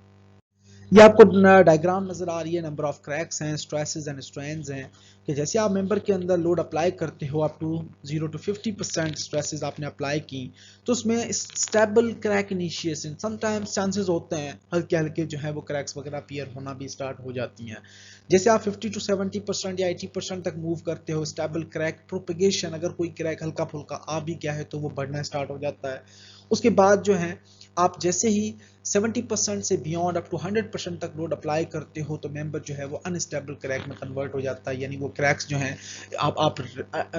[SPEAKER 1] ये आपको डायग्राम नजर आ रही है, नंबर ऑफ क्रैक्स हैं, स्ट्रेसेस एंड स्ट्रेन्स हैं, कि जैसे आप मेंबर के अंदर लोड अप्लाई करते हो अप टू 0 to 50% स्ट्रेसेस आपने अप्लाई की, तो उसमें stable crack initiation sometimes chances होते हैं हल्के हल्के जो है वो क्रैक्स वगैरह अपीयर होना भी स्टार्ट हो जाती हैं। जैसे आप 50 to 70% या 80% तक मूव करते हो, स्टेबल क्रैक प्रोपेगेशन, अगर कोई क्रैक हल्का फुल्का आ भी गया है तो वो बढ़ना स्टार्ट हो जाता है। उसके बाद जो है आप जैसे ही 70% से बियॉन्ड अप टू 100% तक लोड अप्लाई करते हो तो मेंबर जो है वो अनस्टेबल क्रैक में कन्वर्ट हो जाता है, यानी वो क्रैक्स जो हैं आप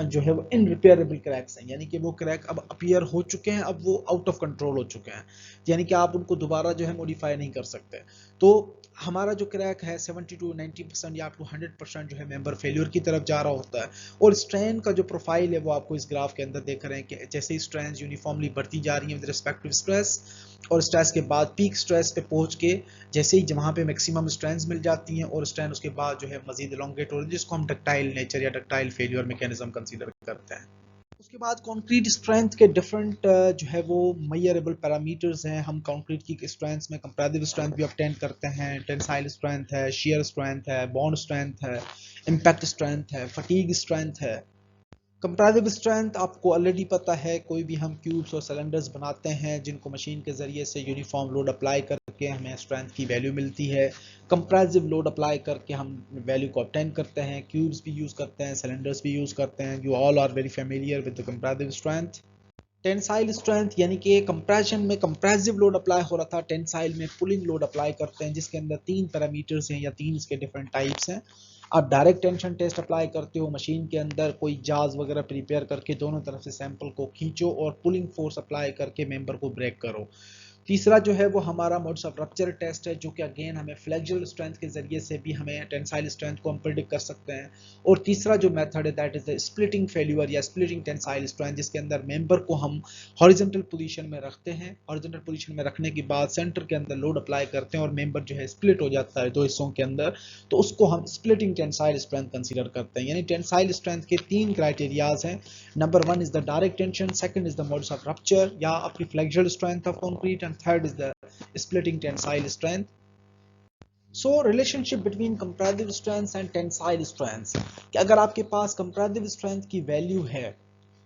[SPEAKER 1] जो है वो इनरिपेयरेबल क्रैक्स हैं, यानी कि वो क्रैक अब अपीयर हो चुके हैं, अब वो आउट ऑफ कंट्रोल हो चुके हैं, यानी कि आप उनको दोबारा जो है मॉडिफाई नहीं कर सकते। तो हमारा जो क्रैक है 70 to 90% या अप टू 100% जो है मेंबर फेल्यूर की तरफ जा रहा होता है। और स्ट्रेन का जो प्रोफाइल है वो आपको इस ग्राफ के अंदर देख रहे हैं कि जैसे ही स्ट्रेन यूनिफॉर्मली बढ़ती जा रही है विद रिस्पेक्ट टू स्ट्रेस, और स्ट्रेस के बाद पीक स्ट्रेस पे पहुंच के जैसे ही वहां पे मैक्सिमम स्ट्रेंथ मिल जाती हैं और स्ट्रेन उसके बाद जो है मजीद एलोंगेट हो रही है, जिसको हम डक्टाइल नेचर या डक्टाइल फेल्यूर मैकेनिज्म कंसीडर करते हैं। उसके बाद कंक्रीट स्ट्रेंथ के डिफरेंट जो है वो मेजरेबल पैरामीटर्स हैं। हम कंक्रीट की स्ट्रेंथ में कंपैरेटिव स्ट्रेंथ भी ऑब्टेन करते हैं, टेंसाइल स्ट्रेंथ है, शियर स्ट्रेंथ है, बॉन्ड स्ट्रेंथ है, इंपैक्ट स्ट्रेंथ है, फटीग स्ट्रेंथ है। कंपैरेटिव स्ट्रेंथ आपको ऑलरेडी पता है, कोई भी हम क्यूब्स और सिलेंडर्स बनाते हैं जिनको मशीन के जरिए से यूनिफॉर्म लोड अप्लाई करके हमें स्ट्रेंथ की वैल्यू मिलती है। कंप्रेसिव लोड अप्लाई करके हम वैल्यू को ऑब्टेन करते हैं, क्यूब्स भी यूज करते हैं, सिलेंडर्स भी यूज करते हैं, you all are very familiar with the comparative strength. Tensile strength यानी कि कंप्रेशन में कंप्रेसिव लोड अप्लाई हो रहा था, टेंसाइल में पुलिंग लोड अप्लाई करते हैं, जिसके अंदर 3 पैरामीटर्स हैं या 3 इसके डिफरेंट टाइप्स हैं। आप डायरेक्ट टेंशन टेस्ट अप्लाई करते हो, मशीन के अंदर कोई जाज वगैरह प्रिपेयर करके दोनों तरफ से सैंपल को खींचो और पुलिंग फोर्स अप्लाई करके मेंबर को ब्रेक करो। तीसरा जो है वो हमारा मोड्स ऑफ रप्चर टेस्ट है, जो कि अगेन हमें फ्लेक्सुरल स्ट्रेंथ के जरिए से भी हमें टेंसाइल स्ट्रेंथ को हम प्रिडिक्ट कर सकते हैं। और तीसरा जो मेथड है that is the splitting failure या स्प्लिटिंग टेंसाइल स्ट्रेंथ, जिसके अंदर मेंबर को हम हॉरिजॉन्टल पोजीशन में रखते हैं, हॉरिजॉन्टल पोजीशन में रखने के बाद सेंटर के अंदर लोड अप्लाई करते हैं और मेंबर जो है स्प्लिट हो जाता है दो हिस्सों के अंदर, तो उसको हम स्प्लिटिंग टेंसाइल स्ट्रेंथ कंसीडर करते हैं। यानी टेंसाइल स्ट्रेंथ के तीन क्राइटेरियाज हैं। Number 1 is the direct tension, second is the modes of rupture या आपकी flexural strength of concrete, and third is the splitting tensile strength. So relationship between compressive strengths and tensile strengths, कि अगर आपके पास compressive strength की value है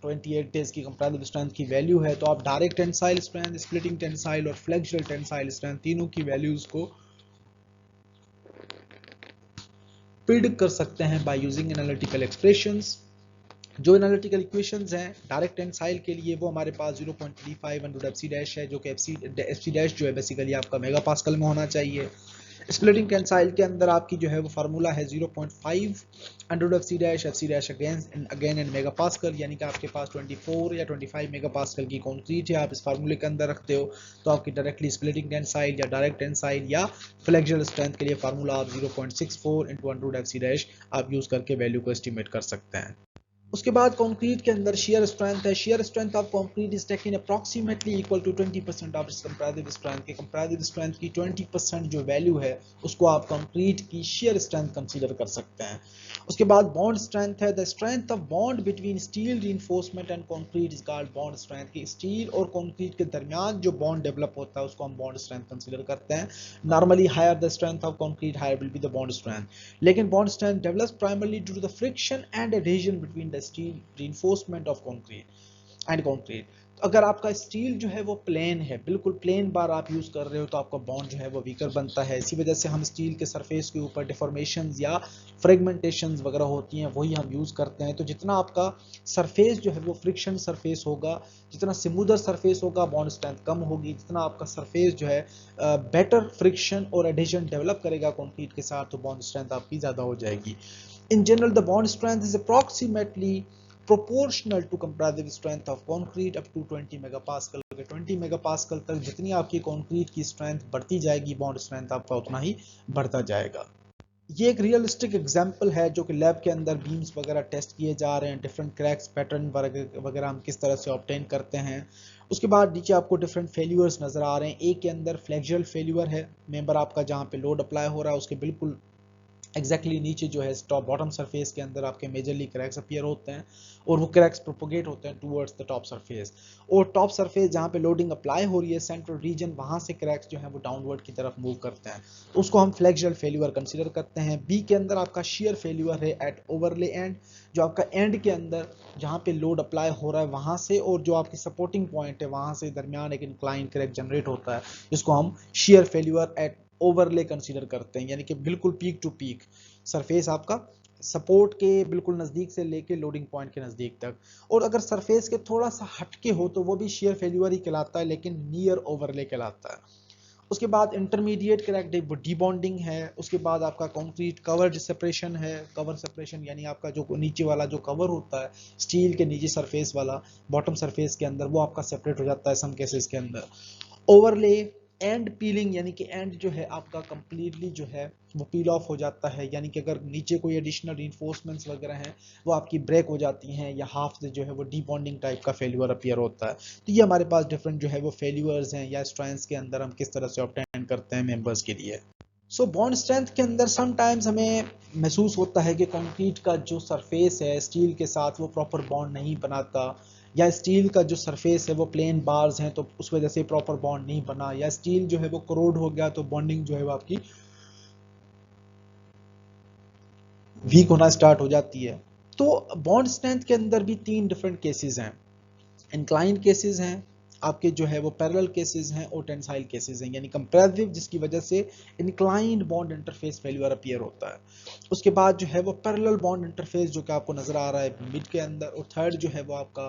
[SPEAKER 1] 28 days की compressive strength की value है, तो आप direct tensile strength, splitting tensile और फ्लेक्सुरल टेंसाइल स्ट्रेंथ तीनों की वैल्यूज को प्रिडिक्ट कर सकते हैं बाय यूजिंग एनालिटिकल एक्सप्रेशंस। जो एनालिटिकल इक्वेशंस हैं डायरेक्ट टेंसाइल के लिए वो हमारे पास 0.35 अंडर एफसी डैश है, जो कि एफसी डैश जो है बेसिकली आपका मेगा पास्कल में होना चाहिए। स्प्लिटिंग टेंसाइल के अंदर आपकी जो है वो फार्मूला है 0.5 under f c dash again in mega pascal, यानी कि आपके पास 24 या 25 मेगा पास्कल की कंक्रीट है, आप इस फार्मूले के अंदर रखते हो, तो आपकी डायरेक्टली स्प्लिटिंग टेंसाइल या डायरेक्ट टेंसाइल या फ्लेक्सुरल स्ट्रेंथ के लिए फार्मूला आप 0.64 इंटू अंडर एफसी डैश आप यूज करके वैल्यू को एस्टिमेट कर सकते हैं। उसके बाद कंक्रीट के अंदर शेयर स्ट्रेंथ है। Shear strength of concrete is taken approximately equal to 20% of its comparative strength के कंपैरेटिव स्ट्रेंथ की 20% जो वैल्यू है उसको आप कंक्रीट की शेयर स्ट्रेंथ कंसीडर कर सकते हैं। उसके बाद बॉन्ड स्ट्रेंथ है। The strength of bond between steel reinforcement and concrete is called bond strength, की स्टील और कंक्रीट के दरमियान जो बॉन्ड डेवलप होता है उसको हम बॉन्ड स्ट्रेंथ कंसीडर करते हैं। Normally higher the strength of concrete higher will be the bond strength, लेकिन bond strength develops primarily due to the friction and adhesion between the steel reinforcement of concrete and concrete। तो अगर आपका steel जो है वो plane है, बिल्कुल plane बार आप यूज कर रहे हो, तो आपका बॉन्ड जो है वो वीकर बनता है। इसी वजह से हम स्टील के सरफेस के ऊपर डिफॉर्मेशंस या फ्रेगमेंटेशंस वगैरह होती हैं वही हम यूज करते हैं। तो जितना आपका सरफेस जो है वो फ्रिक्शन सरफेस होगा, जितना स्मूदर सरफेस होगा बॉन्ड स्ट्रेंथ कम होगी, जितना आपका सरफेस जो है बेटर फ्रिक्शन और एडहेजन डेवलप करेगा कंक्रीट के साथ, तो बॉन्ड स्ट्रेंथ आपकी ज्यादा हो जाएगी। In general, the bond strength is approximately proportional to compressive strength of concrete up to 20 megapascal। 20 megapascal तक जितनी आपकी कंक्रीट की स्ट्रेंथ बढ़ती जाएगी, बॉन्ड स्ट्रेंथ आपका उतना ही बढ़ता जाएगा। ये एक रियलिस्टिक एग्जांपल है जो कि लैब के अंदर बीम्स वगैरह टेस्ट किए जा रहे हैं, डिफरेंट क्रैक्स पैटर्न वगैरह हम किस तरह से ऑब्टेन करते हैं। उसके बाद नीचे आपको डिफरेंट फेल्यूर्स नजर आ रहे हैं। ए के अंदर फ्लेक्सुरल फेल्यूर है, मेंबर आपका जहाँ पे लोड अप्लाई हो रहा है उसके बिल्कुल एग्जैक्टली नीचे जो है टॉप बॉटम सरफेस के अंदर आपके मेजरली क्रैक्स अपीयर होते हैं और वो क्रैक्स प्रोपोगेट होते हैं टुवर्ड्स द टॉप सरफेस, और टॉप सरफेस जहाँ पे लोडिंग अप्लाई हो रही है सेंट्रल रीजन, वहां से क्रैक्स जो है वो डाउनवर्ड की तरफ मूव करते हैं, तो उसको हम फ्लेक्सुरल फेल्यूर कंसीडर करते हैं। बी के अंदर आपका शेयर फेल्यूर है एट ओवरले एंड, जो आपका एंड के अंदर जहाँ पे लोड अप्लाई हो रहा है वहां से और जो आपकी सपोर्टिंग पॉइंट है वहां से दरमियान एक इंक्लाइन क्रैक जनरेट होता है, जिसको हम shear failure at overlay consider करते हैं। यानी कि बिल्कुल पीक टू पीक सरफेस आपका सपोर्ट के बिल्कुल नजदीक से लेके लोडिंग पॉइंट के नजदीक तक, और अगर सरफेस के थोड़ा सा हटके हो तो वो भी शेयर फेल्यूर ही कहलाता है, लेकिन नियर ओवरले कहलाता है। उसके बाद इंटरमीडिएट क्रैक डीबॉन्डिंग है। उसके बाद आपका कंक्रीट कवर सेपरेशन है। कवर सेपरेशन यानी आपका जो नीचे वाला जो कवर होता है स्टील के नीचे सरफेस वाला बॉटम सरफेस के अंदर, वो आपका सेपरेट हो जाता है सम केसेस के अंदर। ओवरले एंड पीलिंग, यानी कि एंड जो है आपका कंप्लीटली जो है वो पील ऑफ हो जाता है, यानी कि अगर नीचे कोई एडिशनल रीइंफोर्समेंट्स वगैरह हैं वो आपकी ब्रेक हो जाती हैं, या हाफ से जो है वो डीबॉन्डिंग टाइप का फेल्यूर अपीयर होता है। तो ये हमारे पास डिफरेंट जो है वो फेल्यूर्स हैं या स्ट्रेंथ्स के अंदर हम किस तरह से ऑब्टेन करते हैं मेंबर्स के लिए। सो बॉन्ड स्ट्रेंथ के अंदर समटाइम्स हमें महसूस होता है कि कंक्रीट का जो सरफेस है स्टील के साथ वो प्रॉपर बॉन्ड नहीं बनाता, या स्टील का जो सरफेस है वो प्लेन बार्स हैं तो उस वजह से प्रॉपर बॉन्ड नहीं बना, या स्टील जो है वो करोड हो गया तो बॉन्डिंग जो है वो आपकी वीक होना स्टार्ट हो जाती है। तो बॉन्ड स्ट्रेंथ के अंदर भी तीन डिफरेंट केसेस हैं। इंक्लाइन केसेस हैं आपके जो है वो पैरेलल केसेस हैं और टेंसाइल केसेस हैं, यानी कंपैरेटिव जिसकी वजह से inclined bond interface failure appear होता है। उसके बाद जो है वो पैरेलल बॉन्ड इंटरफेस जो कि आपको नजर आ रहा है मिड के अंदर, और थर्ड जो है वो आपका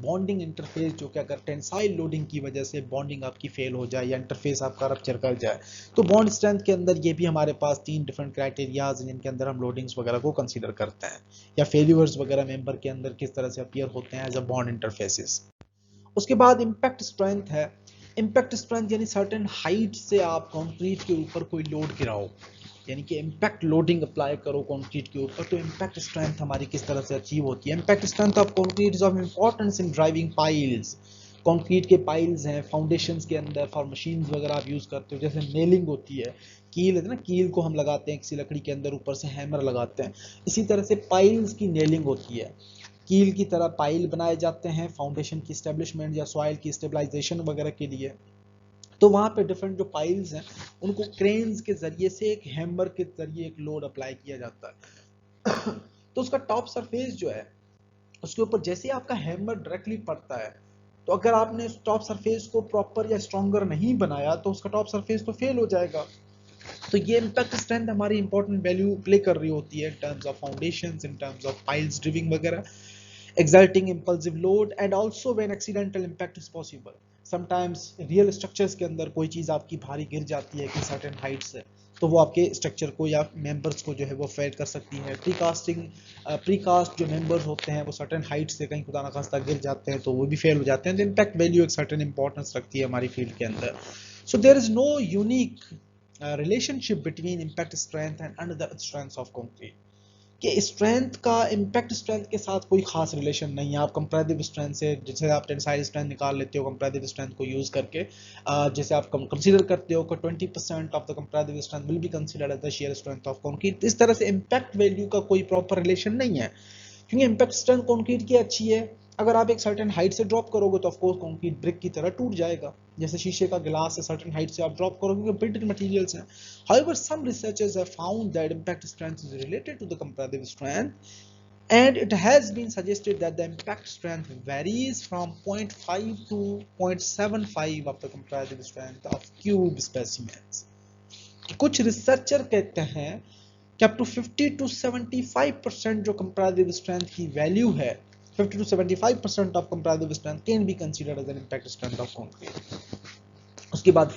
[SPEAKER 1] बॉन्डिंग इंटरफेस जो कि अगर टेंसाइल लोडिंग की वजह से बॉन्डिंग आपकी फेल हो जाए या इंटरफेस आपका रप्चर कर जाए। तो बॉन्ड स्ट्रेंथ के अंदर ये भी हमारे पास तीन डिफरेंट क्राइटेरियाज हैं जिनके अंदर हम लोडिंग्स वगैरह को कंसीडर करते हैं, या फेल्यूर्स वगैरह मेंबर के अंदर किस तरह से अपीयर होते हैं एज अ बॉन्ड इंटरफेसेस। उसके बाद इम्पैक्ट स्ट्रेंथ है। इम्पैक्ट स्ट्रेंथ यानी सर्टेन हाइट से आप कंक्रीट के ऊपर कोई लोड गिराओ, यानी कि इम्पैक्ट लोडिंग अप्लाई करो कंक्रीट के ऊपर, तो इम्पैक्ट स्ट्रेंथ हमारी किस तरह से अचीव होती है। Impact strength of concrete is of importance in driving piles. Concrete के पाइल्स हैं फाउंडेशंस के अंदर, फॉर मशीन्स वगैरह आप यूज करते हो, जैसे नेलिंग होती है, कील है ना, कील को हम लगाते हैं किसी लकड़ी के अंदर, ऊपर से हैमर लगाते हैं, इसी तरह से पाइल्स की नेलिंग होती है, कील की तरह पाइल बनाए जाते हैं फाउंडेशन की स्टेब्लिशमेंट या सॉइल की स्टेबलाइजेशन वगैरह के लिए। तो वहां पे डिफरेंट जो पाइल्स हैं उनको क्रेन्स के जरिए से एक हैमर के जरिए एक लोड अप्लाई किया जाता है तो उसका टॉप सरफेस जो है उसके ऊपर जैसे आपका हैमर डायरेक्टली पड़ता है, तो अगर आपने टॉप सरफेस को प्रॉपर या स्ट्रॉन्गर नहीं बनाया तो उसका टॉप सरफेस तो फेल हो जाएगा। तो ये इम्पैक्ट स्ट्रेंथ हमारी इंपॉर्टेंट वैल्यू प्ले कर रही होती है in terms of foundations, in terms of piles ड्रिविंग वगैरह, exerting impulsive load and also when accidental impact is possible. Sometimes real structures के अंदर कोई चीज आपकी भारी गिर जाती है कि certain height से, तो वो आपके स्ट्रक्चर को या मेंबर्स को जो है वो फेल कर सकती है। प्रीकास्ट जो मेंबर्स होते हैं वो सर्टेन हाइट से कहीं खुदा ना खास्ता गिर जाते हैं तो वो भी फेल हो जाते हैं। तो इम्पैक्ट वैल्यू एक सर्टेन इंपॉर्टेंस रखती है हमारी फील्ड के अंदर। So there is no unique relationship between impact strength and another strengths of concrete, कि स्ट्रेंथ का इम्पैक्ट स्ट्रेंथ के साथ कोई खास रिलेशन नहीं है। आप कंपैरेटिव स्ट्रेंथ से, जैसे आप टेंसाइल स्ट्रेंथ निकाल लेते हो कंपैरेटिव स्ट्रेंथ को यूज करके, जैसे आप कंसीडर करते हो कि 20% of the comparative strength will be considered as the shear strength of concrete, इस तरह से इम्पैक्ट वैल्यू का कोई प्रॉपर रिलेशन नहीं है, क्योंकि इम्पैक्ट स्ट्रेंथ कंक्रीट की अच्छी है। अगर आप एक सर्टेन हाइट से ड्रॉप करोगे तो ऑफकोर्स कंक्रीट ब्रिक की तरह टूट जाएगा, जैसे शीशे का गिलास है, सर्टेन हाइट से आप ड्रॉप करोगे क्योंकि बिल्टेड मटेरियल्स हैं। However, some researchers have found that impact strength is related to the comparative strength, and it has been suggested that the impact strength varies from 0.5 to 0.75 of the comparative strength of cube specimens. कुछ researcher कहते हैं कि up to 50 to 75% जो comparative strength की value है, 50 to 75% of comparative strength can be considered as an impact strength of concrete. उसके बाद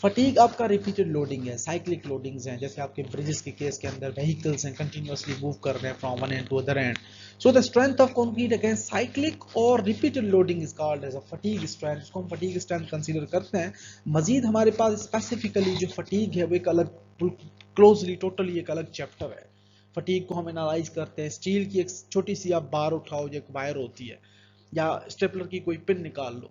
[SPEAKER 1] fatigue आपका रिपीटेड लोडिंग है, साइक्लिक लोडिंग्स हैं, जैसे आपके ब्रिजेस के केस के अंदर व्हीकल्स हैं कंटिन्यूअसली मूव कर रहे हैं from one end to other end, so the strength of concrete against cyclic और repeated loading is called as a fatigue strength, इसको हम फटीग स्ट्रेंथ कंसीडर करते हैं। मजीद हमारे पास स्पेसिफिकली जो फटीग है वो एक अलग, क्लोजली टोटली एक अलग चैप्टर है। फटीग को हम एनालाइज करते हैं, स्टील की एक छोटी सी आप बार उठाओ जो एक वायर होती है, या स्टेपलर की कोई पिन निकाल लो,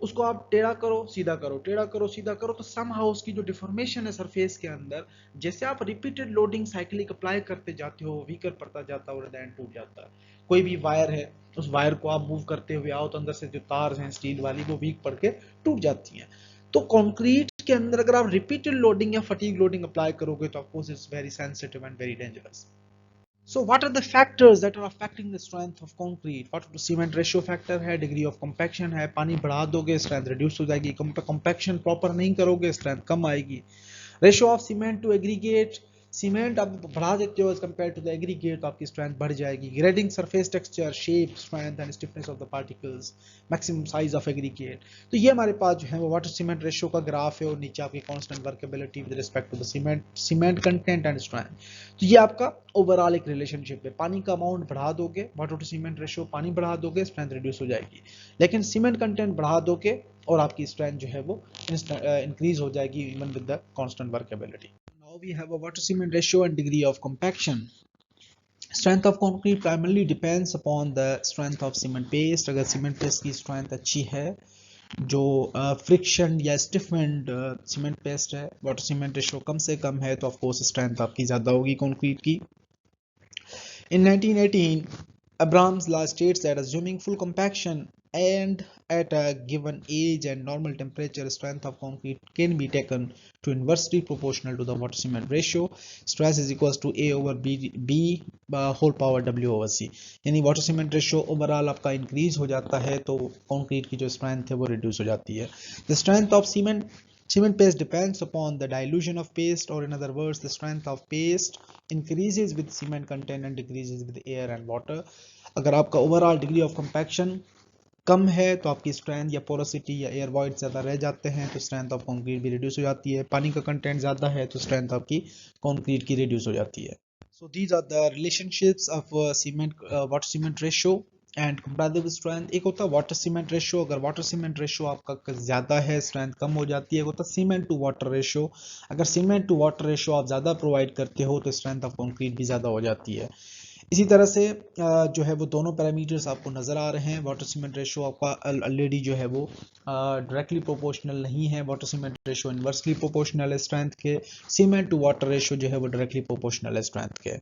[SPEAKER 1] उसको आप टेढ़ा करो सीधा करो, टेढ़ा करो सीधा करो, तो समहाउ उसकी जो डिफॉर्मेशन है सरफेस के अंदर, जैसे आप रिपीटेड लोडिंग साइक्लिक अप्लाई करते जाते हो वीकर पड़ता जाता है और एंड टूट जाता है। कोई भी वायर है, उस वायर को आप मूव करते हुए आओ तो अंदर से जो तार हैं स्टील वाली वो वीक पड़ के टूट जाती हैं। तो कंक्रीट के अंदर अगर आप रिपीटेड लोडिंग या फटीग लोडिंग अप्लाई करोगे तो of course it's very sensitive and very dangerous. So what are the factors that are affecting the strength of concrete? What cement ratio factor है, degree of compaction है, पानी बढ़ा दोगे strength reduce हो जाएगी, compaction proper नहीं करोगे strength कम आएगी। Ratio of cement to aggregate, cement आप बढ़ा देते हो as compare to the aggregate तो आपकी स्ट्रेंथ बढ़ जाएगी। Grading surface texture, shape, strength and stiffness of the particles, maximum size of aggregate. तो ये हमारे पास जो है वो वाटर सीमेंट रेशियो का ग्राफ है और नीचे आपकी constant workability with respect to the cement content and strength. तो ये आपका ओवरऑल एक रिलेशनशिप है। पानी का अमाउंट बढ़ा दोगे, वाटर टू सीमेंट रेशियो पानी बढ़ा दोगे स्ट्रेंथ रिड्यूस हो जाएगी, लेकिन सीमेंट कंटेंट बढ़ा दोगे और आपकी स्ट्रेंथ जो है वो इंक्रीज हो जाएगी even with the constant workability. Now we have a water cement ratio and degree of compaction. Strength of concrete primarily depends upon the strength of cement paste. अगर cement paste की strength अच्छी है, जो friction या स्टिफमेंट cement paste है, water cement ratio कम से कम है, तो ऑफ कोर्स स्ट्रेंथ आपकी ज़्यादा होगी कंक्रीट की। In 1918, Abraham's law states that assuming full compaction and at a given age and normal temperature, strength of concrete can be taken to inversely proportional to the water cement ratio. Stress is equals to A over B whole power W over C. यानी water cement ratio overall आपका increase हो जाता है तो concrete की जो strength है वो रिड्यूस हो जाती है। The strength of cement paste depends upon the dilution of paste, or in other words, the strength of paste increases with cement content and decreases with air and water. अगर आपका overall degree of compaction कम है तो आपकी strength या porosity या air void ज़्यादा रह जाते हैं तो स्ट्रेंथ ऑफ कंक्रीट भी रिड्यूस हो जाती है। पानी का कंटेंट ज़्यादा है तो स्ट्रेंथ आपकी कंक्रीट की रिड्यूस हो जाती है। So these are the relationships of water cement ratio and comparative strength, एक होता है वाटर सीमेंट रेशियो। अगर वाटर सीमेंट रेशियो आपका ज़्यादा है, स्ट्रेंथ कम हो जाती है। एक होता है सीमेंट टू वाटर रेशियो। अगर सीमेंट टू वाटर रेशियो आप ज़्यादा प्रोवाइड करते हो तो स्ट्रेंथ ऑफ कंक्रीट भी ज़्यादा हो जाती है। इसी तरह से जो है वो दोनों पैरामीटर्स आपको नज़र आ रहे हैं। वाटर सीमेंट रेशियो आपका ऑलरेडी जो है वो डायरेक्टली प्रोपोर्शनल नहीं है, water cement ratio inversely proportional है स्ट्रेंथ के। सीमेंट टू वाटर रेशियो जो है वो डायरेक्टली प्रोपोर्शनल है स्ट्रेंथ के।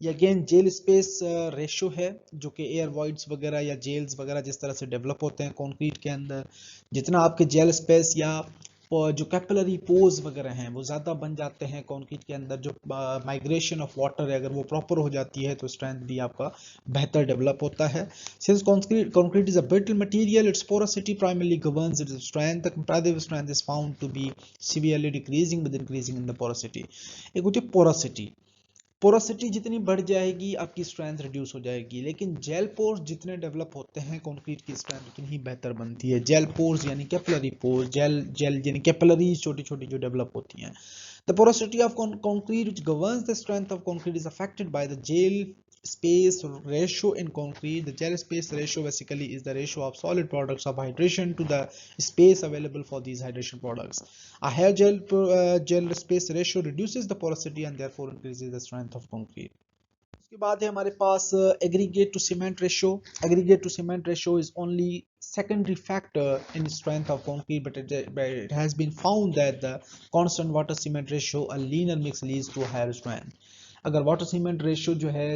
[SPEAKER 1] ये अगेन जेल स्पेस रेशियो है, जो कि एयर वॉइड्स वगैरह या जेल्स वगैरह जिस तरह से डेवलप होते हैं कंक्रीट के अंदर, जितना आपके जेल स्पेस या जो कैपिलरी पोर्स वगैरह हैं वो ज़्यादा बन जाते हैं कंक्रीट के अंदर, जो माइग्रेशन ऑफ वाटर है अगर वो प्रॉपर हो जाती है तो स्ट्रेंथ भी आपका बेहतर डेवलप होता है। Since concrete is a brittle material, its porosity primarily governs its strength. The comparative strength is found to be severely decreasing with increasing in the porosity. एक होती है पोरोसिटी, पोरोसिटी जितनी बढ़ जाएगी आपकी स्ट्रेंथ रिड्यूस हो जाएगी, लेकिन जेल पोर्स जितने डेवलप होते हैं कंक्रीट की स्ट्रेंथ उतनी ही बेहतर बनती है। जेल पोर्स यानी कैपिलरी पोर्स, जेल जेल यानी कैपिलरीज छोटी छोटी जो डेवलप होती हैं। The porosity of concrete which governs the strength of concrete is affected by the gel space ratio in concrete. The gel space ratio basically is the ratio of solid products of hydration to the space available for these hydration products. A higher gel space ratio reduces the porosity and therefore increases the strength of concrete. उसके बाद है हमारे पास aggregate to cement ratio. Aggregate to cement ratio is only secondary factor in strength of concrete, but it has been found that the constant water cement ratio, a leaner mix, leads to a higher strength. अगर water cement ratio जो है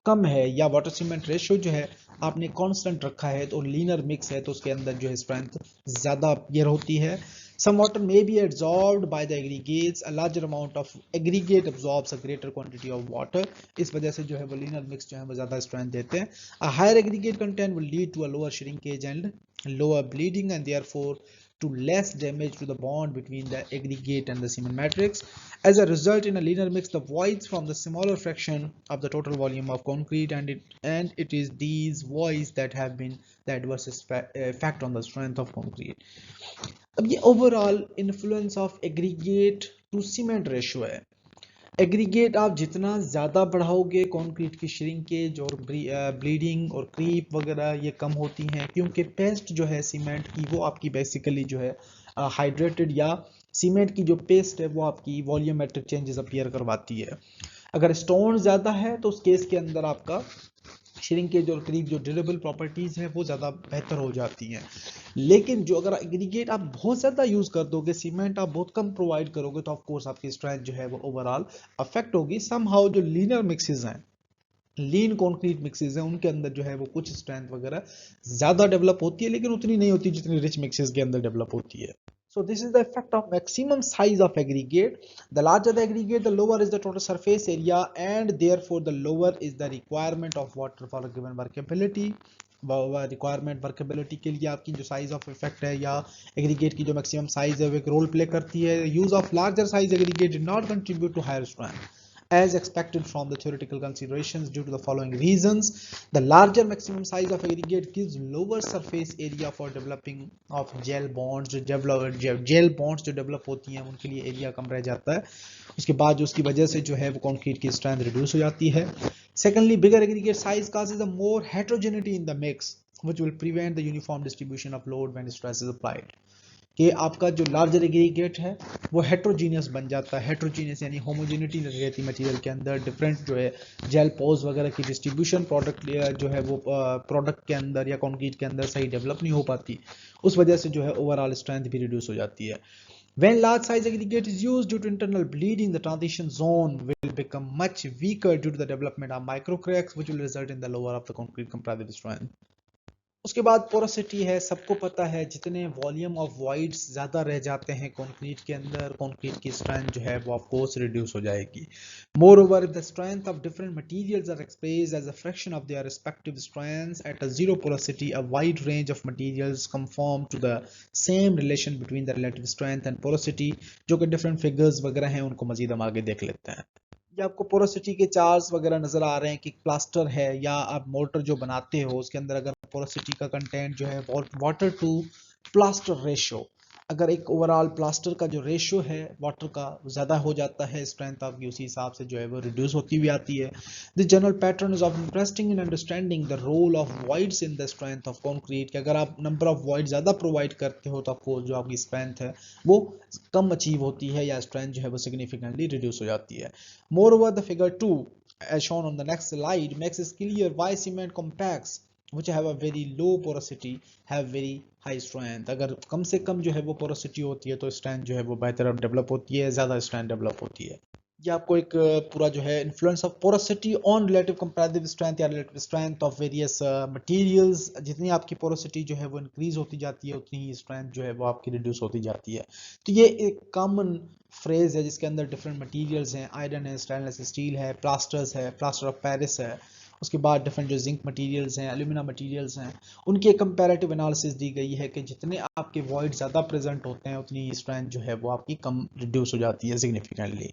[SPEAKER 1] कम है या water cement ratio जो है आपने constant रखा है तो लीनर मिक्स है तो उसके अंदर जो है स्ट्रेंथ ज़्यादा अपीयर होती है। Some water may be absorbed by the aggregates. A larger amount of aggregate absorbs a greater quantity of water. इस वजह से जो है वो लीनर मिक्स जो है वो ज़्यादा स्ट्रेंथ देते हैं। A higher aggregate content will lead to a lower shrinkage and lower bleeding and therefore to less damage to the bond between the aggregate and the cement matrix. As a result, in a linear mix, the voids form the smaller fraction of the total volume of concrete, and it is these voids that have been the adverse effect on the strength of concrete. अब ये overall influence of aggregate to cement ratio है। Aggregate आप जितना ज़्यादा बढ़ाओगे concrete की shrinkage और bleeding और क्रीप वगैरह ये कम होती हैं, क्योंकि पेस्ट जो है सीमेंट की वो आपकी बेसिकली जो है हाइड्रेटेड या सीमेंट की जो पेस्ट है वो आपकी वॉल्यूमेट्रिक चेंजेस अपीयर करवाती है। अगर स्टोन ज़्यादा है तो उस केस के अंदर आपका श्रिंकेज और क्रीप जो ड्यूरेबल प्रॉपर्टीज़ हैं वो ज़्यादा बेहतर हो जाती हैं। लेकिन जो अगर एग्रीगेट आप बहुत ज़्यादा यूज़ कर दोगे, सीमेंट आप बहुत कम प्रोवाइड करोगे, तो ऑफ कोर्स आपकी स्ट्रेंथ जो है वो ओवरऑल अफेक्ट होगी। समहाउ जो लीनर मिक्सेस हैं, लीन कंक्रीट मिक्सेस हैं, उनके अंदर जो है वो कुछ स्ट्रेंथ वगैरह ज़्यादा डेवलप होती है, लेकिन उतनी नहीं होती जितनी रिच मिक्सेस के अंदर डेवलप होती है। So this is the effect of maximum size of aggregate. The larger the aggregate, the lower is the total surface area, and therefore the lower is the requirement of water for a given workability. Requirement workability के लिए आपकी जो size of effect है या aggregate की जो maximum size है वो एक रोल प्ले करती है। Use of larger size aggregate did not contribute to higher strength as expected from the theoretical considerations due to the following reasons. The larger maximum size of aggregate gives lower surface area for developing of gel bonds. जो gel bonds जो develop होती हैं उनके लिए area कम रह जाता है, उसके बाद जो उसकी वजह से जो है वो कंक्रीट की स्ट्रेंथ रिड्यूस हो जाती है। Secondly, bigger aggregate size causes a more heterogeneity in the mix, which will prevent the uniform distribution of load when stress is applied. कि आपका जो लार्जर एग्रीगेट है वो हेट्रोजीनियस बन जाता है। हेट्रोजीनियस यानी होमोजेनिटी नहीं रहती मटेरियल के अंदर, डिफरेंट जो है जेल पोज वगैरह की डिस्ट्रीब्यूशन प्रोडक्ट जो है वो प्रोडक्ट के अंदर या कंक्रीट के अंदर सही डेवलप नहीं हो पाती, उस वजह से जो है ओवरऑल स्ट्रेंथ भी रिड्यूस हो जाती है। When large size aggregate is used due to internal bleeding, the transition zone will become much weaker due to the development of micro cracks, which will result in the lower of the concrete comparative strength. उसके बाद porosity है। सबको पता है जितने volume of voids ज़्यादा रह जाते हैं कंक्रीट के अंदर, कंक्रीट की स्ट्रेंथ जो है वो ऑफ कोर्स रिड्यूस हो जाएगी। Moreover the strength of different materials are expressed as a fraction of their respective strengths at a zero porosity, a wide range of materials conform to the same relation between the relative strength and porosity, जो कि different figures वगैरह हैं उनको मजीद हम आगे देख लेते हैं। ये आपको पोरोसिटी के चार्ट्स वगैरह नजर आ रहे हैं कि प्लास्टर है या आप मोर्टर जो बनाते हो उसके अंदर अगर पोरोसिटी का कंटेंट जो है वाटर टू प्लास्टर रेशियो, अगर एक ओवरऑल प्लास्टर का जो रेशियो है वाटर का ज़्यादा हो जाता है, स्ट्रेंथ आपकी उसी हिसाब से जो है वो रिड्यूस होती हुई आती है। The general pattern is of interesting in understanding the role of voids in the strength of concrete, कि अगर आप नंबर ऑफ वॉइड ज़्यादा प्रोवाइड करते हो तो आपको जो आपकी स्ट्रेंथ है वो कम अचीव होती है या स्ट्रेंथ जो है वो सिग्निफिकेंटली रिड्यूस हो जाती है। More over the figure 2 as shown on the next slide makes it clear why cement compacts which have a very low porosity have very high strength। अगर कम से कम जो है वो पोरोसिटी होती है तो स्ट्रेंथ जो है वो बेहतर डेवलप होती है, ज़्यादा स्ट्रेंथ डेवलप होती है। ये आपको एक पूरा जो है influence of porosity on relative comparative strength या relative strength of various materials, जितनी आपकी पोरोसिटी जो है वो इंक्रीज होती जाती है उतनी ही स्ट्रेंथ जो है वो आपकी रिड्यूस होती जाती है। तो ये एक कॉमन फ्रेज है जिसके अंदर डिफरेंट मटेरियल्स हैं, आयरन है, स्टेनलेस स्टील है, प्लास्टर्स है, प्लास्टर ऑफ पेरिस है, उसके बाद डिफरेंट जो जिंक मटेरियल्स हैं, एल्यूमिना मटेरियल्स हैं, उनकी एक कंपैरेटिव एनालिसिस दी गई है कि जितने आपके वॉइड ज़्यादा प्रेजेंट होते हैं उतनी स्ट्रेंथ जो है वो आपकी कम रिड्यूस हो जाती है significantly.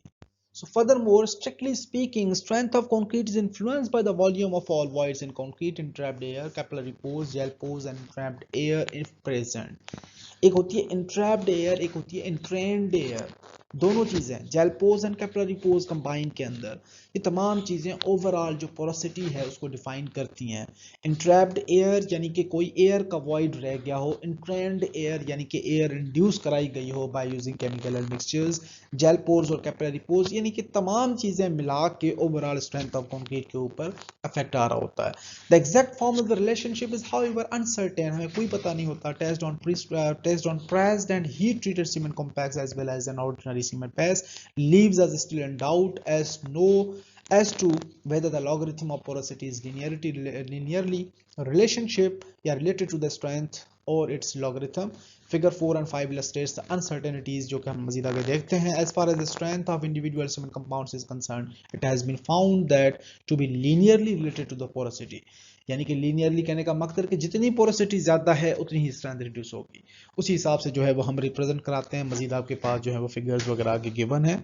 [SPEAKER 1] So furthermore, strictly speaking, strength of concrete is influenced by the volume of all voids in concrete, entrapped air, capillary pores, gel pores and entrapped air if present। एक होती है entrapped air, एक होती है entrained air, दोनों चीजें gel pores and capillary pores combine के अंदर ये तमाम चीजें ओवरऑल जो पोरोसिटी है उसको डिफाइन करती हैं। इंट्रैप्ड एयर यानी कि कोई एयर का वॉइड रह गया हो, इंट्रेंड एयर यानी कि एयर इंड्यूस कराई गई हो by using chemical mixtures, gel pores और कैपिलरी पोर्स, यानी कि तमाम चीजें मिला के ओवरऑल स्ट्रेंथ ऑफ कंक्रीट के ऊपर इफेक्ट आ रहा होता है। The exact form of the relationship is however uncertain, हमें कोई पता नहीं होता। Test on pressed and heat treated cement compacts as well as an ordinary cement paste leaves us still in doubt as to whether the logarithm of porosity is linearly relationship या related to the strength or its logarithm। Figure 4 and 5 illustrates the uncertainties जो कि हम मजीद आगे देखते हैं। As far as the strength of individual cement compounds is concerned, it has been found that to be linearly related to the porosity, यानी कि linearly कहने का मतलब कि जितनी पोरोसिटी ज्यादा है उतनी ही स्ट्रेंथ रिड्यूस होगी, उसी हिसाब से जो है वो हम रिप्रेजेंट कराते हैं। मजीद आपके पास जो है वो फिगर्स वगैरह आगे गिवन है।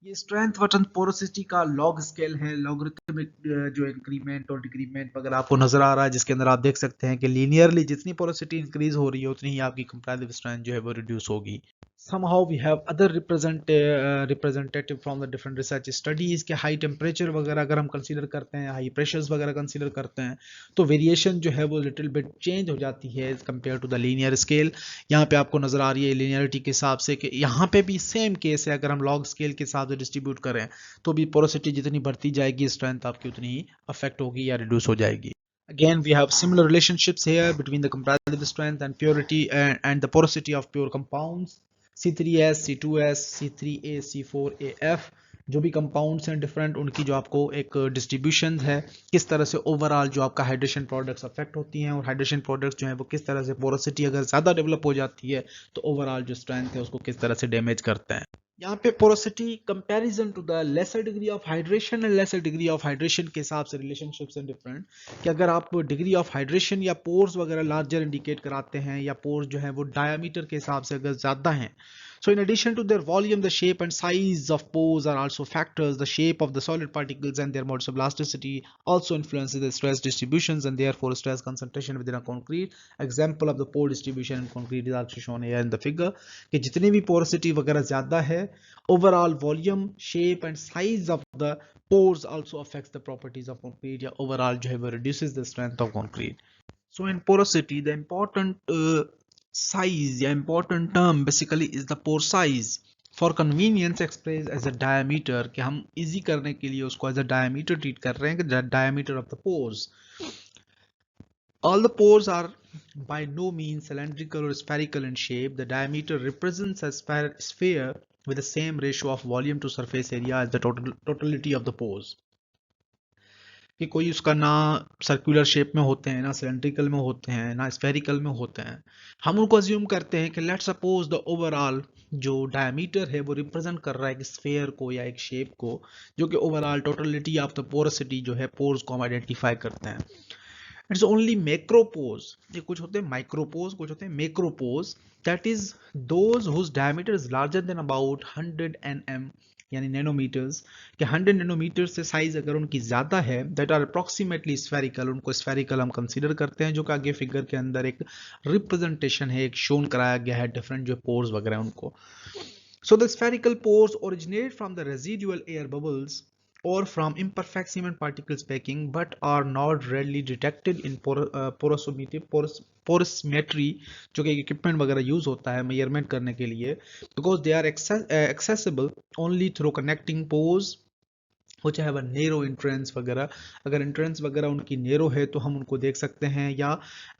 [SPEAKER 1] ये स्ट्रेंथ वर्सेस पोरोसिटी का लॉग स्केल है, लॉगरिथमिक जो इंक्रीमेंट और डिक्रीमेंट वगैरह आपको नजर आ रहा है, जिसके अंदर आप देख सकते हैं कि लीनियरली जितनी पोरोसिटी इंक्रीज हो रही है उतनी ही आपकी कंपैरेटिव स्ट्रेंथ जो है वो रिड्यूस होगी। Somehow we have other representative from the different research studies के हाई टेम्परेचर वगैरह अगर हम कंसीडर करते हैं, हाई प्रेशर्स वगैरह कंसीडर करते हैं तो वेरिएशन जो है वो लिटिल बिट चेंज हो जाती है as compare to the linear scale. यहाँ पे आपको नजर आ रही है लीनियरिटी के हिसाब से कि यहाँ पे भी सेम केस है, अगर हम लॉग स्केल के हिसाब से डिस्ट्रीब्यूट करें तो भी पोरोसिटी जितनी बढ़ती जाएगी स्ट्रेंथ आपकी उतनी ही अफेक्ट होगी या रिड्यूस हो जाएगी। Again, we have similar relationships here between the comparative strength and purity and the porosity of pure compounds, C3S, C2S, C3A, C4AF, जो भी कंपाउंड्स हैं डिफरेंट, उनकी जो आपको एक डिस्ट्रीब्यूशन है, किस तरह से ओवरऑल जो आपका हाइड्रेशन प्रोडक्ट्स अफेक्ट होती हैं और हाइड्रेशन प्रोडक्ट्स जो है वो किस तरह से पोरोसिटी अगर ज़्यादा डेवलप हो जाती है तो ओवरऑल जो स्ट्रेंथ है उसको किस तरह से डैमेज करते हैं। यहाँ पे porosity comparison to the lesser degree of hydration and lesser degree of hydration के हिसाब से रिलेशनशिप्स हैं डिफरेंट, कि अगर आप डिग्री ऑफ हाइड्रेशन या पोर्स वगैरह लार्जर इंडिकेट कराते हैं या पोर्स जो है वो डायमीटर के हिसाब से अगर ज़्यादा हैं, so in addition to their volume, the shape and size of pores are also factors. The shape of the solid particles and their modes of elasticity also influences the stress distributions and therefore stress concentration within a concrete. Example of the pore distribution in concrete is also shown here in the figure, कि जितनी भी porosity वगैरह ज़्यादा है, overall volume, shape and size of the pores also affects the properties of concrete या overall जो है वो reduces the strength of concrete. So in porosity, the important size या important term basically is the pore size. For convenience expressed as a diameter, कि हम easy करने के लिए उसको as a diameter treat कर रहे हैं कि diameter of the pores. All the pores are by no means cylindrical or spherical in shape. The diameter represents a sphere with the same ratio of volume to surface area as the totality of the pores. कि कोई उसका ना circular shape में होते हैं, ना cylindrical में होते हैं, ना स्फेरिकल में होते हैं। हम उनको अज्यूम करते हैं कि लेट्स सपोज द ओवरऑल जो डायमीटर है वो रिप्रेजेंट कर रहा है एक स्फेयर को या एक शेप को, जो कि overall totality of the porosity जो है पोर्स को हम आइडेंटिफाई करते हैं। इट्स ओनली मैक्रोपोज, ये कुछ होते हैं माइक्रोपोज, कुछ होते हैं macropores, that is those whose diameter is larger than about 100 nm यानी नैनोमीटर्स कि 100 नैनोमीटर से साइज अगर उनकी ज़्यादा है दैट आर अप्रॉक्सीमेटली स्फेरिकल, उनको स्फेरिकल हम कंसीडर करते हैं, जो कि आगे फिगर के अंदर एक रिप्रेजेंटेशन है, एक शोन कराया गया है डिफरेंट जो पोर्स वगैरह उनको. So the spherical pores originate from the residual air bubbles or from imperfect cement particles packing, but are not readily detected in porosimetry, जो कि इक्विपमेंट वगैरह यूज होता है मेजरमेंट करने के लिए, because they are accessible only through connecting pores, वो चाहे वह नेरो इंट्रेंस वगैरह, अगर इंट्रेंस वगैरह उनकी नेरो है तो हम उनको देख सकते हैं या